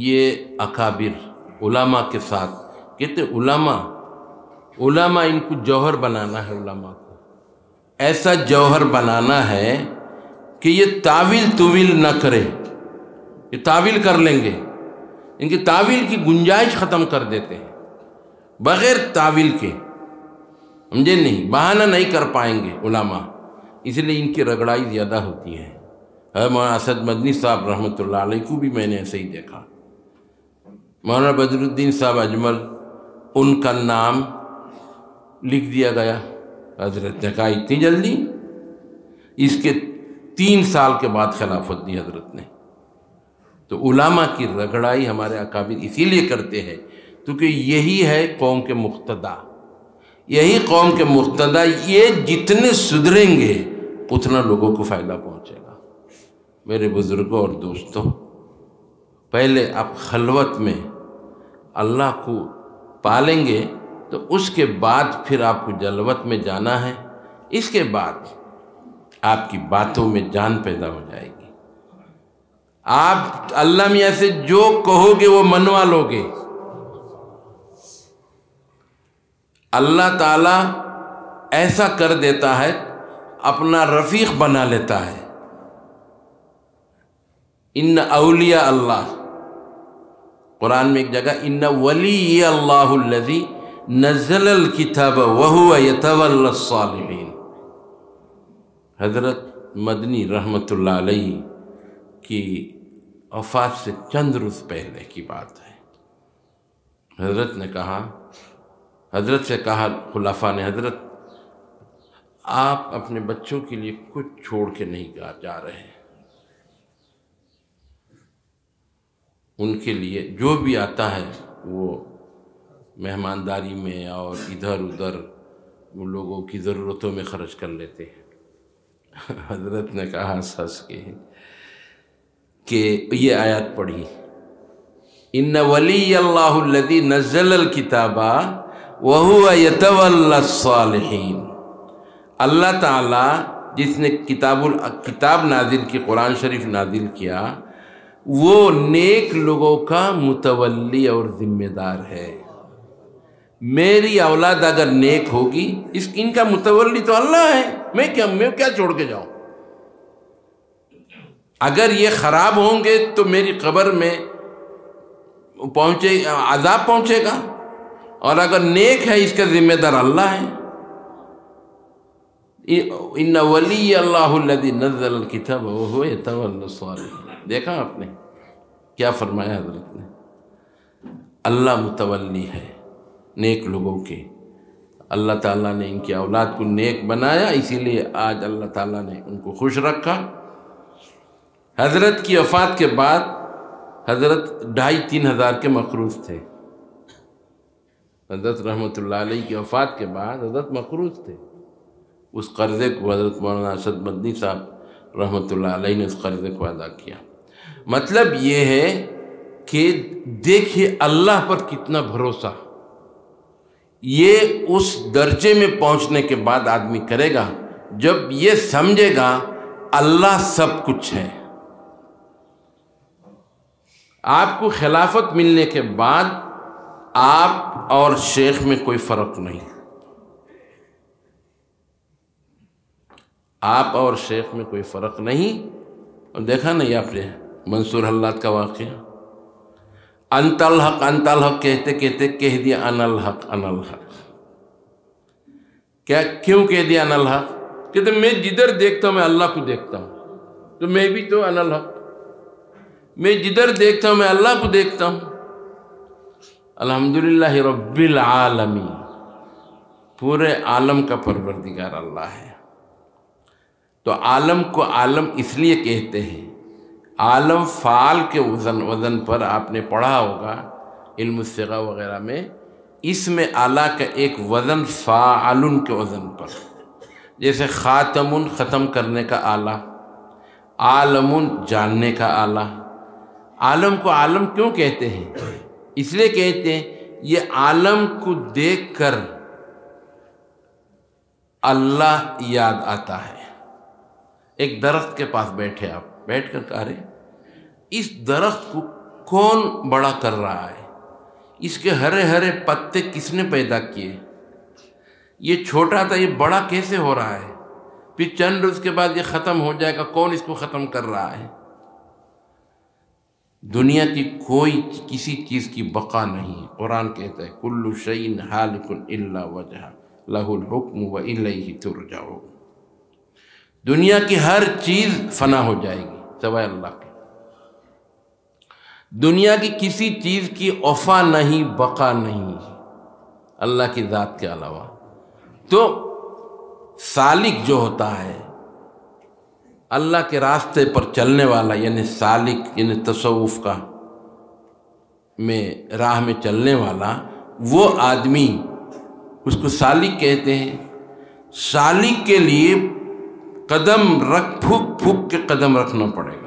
یہ اکابر علماء کے ساتھ کہتے علماء ان کو جوہر بنانا ہے. علماء کو ایسا جوہر بنانا ہے کہ یہ تعویل نہ کرے. یہ تعویل کر لیں گے، ان کی تعویل کی گنجائش ختم کر دیتے ہیں. بغیر تعویل کے سمجھے نہیں، بہانہ نہیں کر پائیں گے علماء، اس لیے ان کی رگڑائی زیادہ ہوتی ہے. مولانا اسد مدنی صاحب رحمۃ اللہ علیہ کو بھی میں نے ایسے ہی دیکھا. مولانا بدر الدین صاحب اجمل، ان کا نام لکھ دیا گیا. حضرت نے کہا اتنی جلدی؟ اس کے 3 سال کے بعد خلافت دی حضرت نے. تو علماء کی رگڑائی ہمارے اکابر اسی لیے کرتے ہیں کیونکہ یہی ہے قوم کے مقتدا. یہ جتنے سدھریں گے اتنا لوگوں کو فائدہ پہنچے گا. میرے بزرگوں اور دوستوں، پہلے آپ خلوت میں اللہ کو پالیں گے تو اس کے بعد پھر آپ کو جلوت میں جانا ہے. اس کے بعد آپ کی باتوں میں جان پیدا ہو جائے گی. آپ اللہ میاں سے جو کہو گے وہ منوا لو گے. اللہ تعالیٰ ایسا کر دیتا ہے، اپنا رفیق بنا لیتا ہے. ان اولیاء اللہ، قرآن میں ایک جگہ ان ولی اللہ الذی نزل الکتاب وہو یتولی الصالحین. حضرت مدنی رحمۃ اللہ علیہ کی وفات سے چند روز پہلے کی بات ہے. حضرت سے کہا خلفاء نے، حضرت آپ اپنے بچوں کے لیے کچھ چھوڑ کے نہیں جا رہے ہیں. ان کے لیے جو بھی آتا ہے وہ مہمانداری میں اور ادھر ادھر وہ لوگوں کی ضرورتوں میں خرچ کر لیتے ہیں۔ حضرت نے کہا ہنس کے کہ یہ آیات پڑھی، ان ولی اللہ الذی نزل الکتاب وہو یتولی الصالحین، اللہ تعالیٰ جس نے کتاب نازل کی، قرآن شریف نازل کیا، وہ نیک لوگوں کا متولی اور ذمہ دار ہے۔ میری اولاد اگر نیک ہوگی، ان کا متولی تو اللہ ہے، میں کیا چھوڑ کے جاؤں؟ اگر یہ خراب ہوں گے تو میری قبر میں عذاب پہنچے گا، اور اگر نیک ہے اس کا ذمہ دار اللہ ہے۔ ان ولی اللہ الذی نزل الکتاب وہو یتولی الصالحین، دیکھا آپ نے کیا فرمایا حضرت نے؟ اللہ متولی ہے نیک لوگوں کے۔ اللہ تعالیٰ نے ان کی اولاد کو نیک بنایا، اسی لیے آج اللہ تعالیٰ نے ان کو خوش رکھا۔ حضرت کی وفات کے بعد حضرت 2500-3 ہزار کے مقروض تھے۔ حضرت رحمۃ اللہ علیہ کی وفات کے بعد حضرت مقروض تھے۔ اس قرضے کو حضرت مولانا اسد مدنی صاحب رحمۃ اللہ علیہ نے اس قرضے کو ادا کیا۔ مطلب یہ ہے کہ دیکھیے اللہ پر کتنا بھروسہ، یہ اس درجے میں پہنچنے کے بعد آدمی کرے گا جب یہ سمجھے گا اللہ سب کچھ ہے۔ آپ کو خلافت ملنے کے بعد آپ اور شیخ میں کوئی فرق نہیں، آپ اور شیخ میں کوئی فرق نہیں۔ اور دیکھا نہیں آپ نے منصور حلاد کا واقعہ، انت الحق انت الحق کہتے کہتے کہہ دیا انا الحق انا الحق۔ کیوں کہہ دیا انا الحق؟ کہتے میں جدھر دیکھتا ہوں میں اللہ کو دیکھتا ہوں، تو میں بھی تو انا الحق، میں جدھر دیکھتا ہوں میں اللہ کو دیکھتا ہوں۔ الحمدللہ رب العالمین، پورے عالم کا پروردگار اللہ ہے۔ تو عالم کو عالم اس لیے کہتے ہیں، عالم فعال کے وزن پر آپ نے پڑھا ہوگا علم الصیغہ وغیرہ میں، اس میں اعلیٰ کا ایک وزن فاعل کے وزن پر، جیسے خاتم ختم کرنے کا آلہ، عالم جاننے کا آلہ۔ عالم کو عالم کیوں کہتے ہیں؟ اس لیے کہتے ہیں یہ عالم کو دیکھ کر اللہ یاد آتا ہے۔ ایک درخت کے پاس بیٹھے آپ، بیٹھ کر کہہ رہے اس درخت کو کون بڑا کر رہا ہے؟ اس کے ہرے ہرے پتے کس نے پیدا کیے؟ یہ چھوٹا تھا، یہ بڑا کیسے ہو رہا ہے؟ پھر چند روز کے بعد یہ ختم ہو جائے گا، کون اس کو ختم کر رہا ہے؟ دنیا کی کوئی کسی چیز کی بقا نہیں۔ قرآن کہتا ہے کل شیء ہالک الا وجہہ لہ الحکم والیہ ترجعون، دنیا کی ہر چیز فنا ہو جائے گی سوائے اللہ کے۔ دنیا کی کسی چیز کی وفا نہیں، بقا نہیں اللہ کی ذات کے علاوہ۔ تو سالک جو ہوتا ہے، اللہ کے راستے پر چلنے والا، یعنی سالک یعنی تصوف کا میں راہ میں چلنے والا، وہ آدمی اس کو سالک کہتے ہیں۔ سالک کے لیے قدم پھک پھک کے قدم رکھنا پڑے گا۔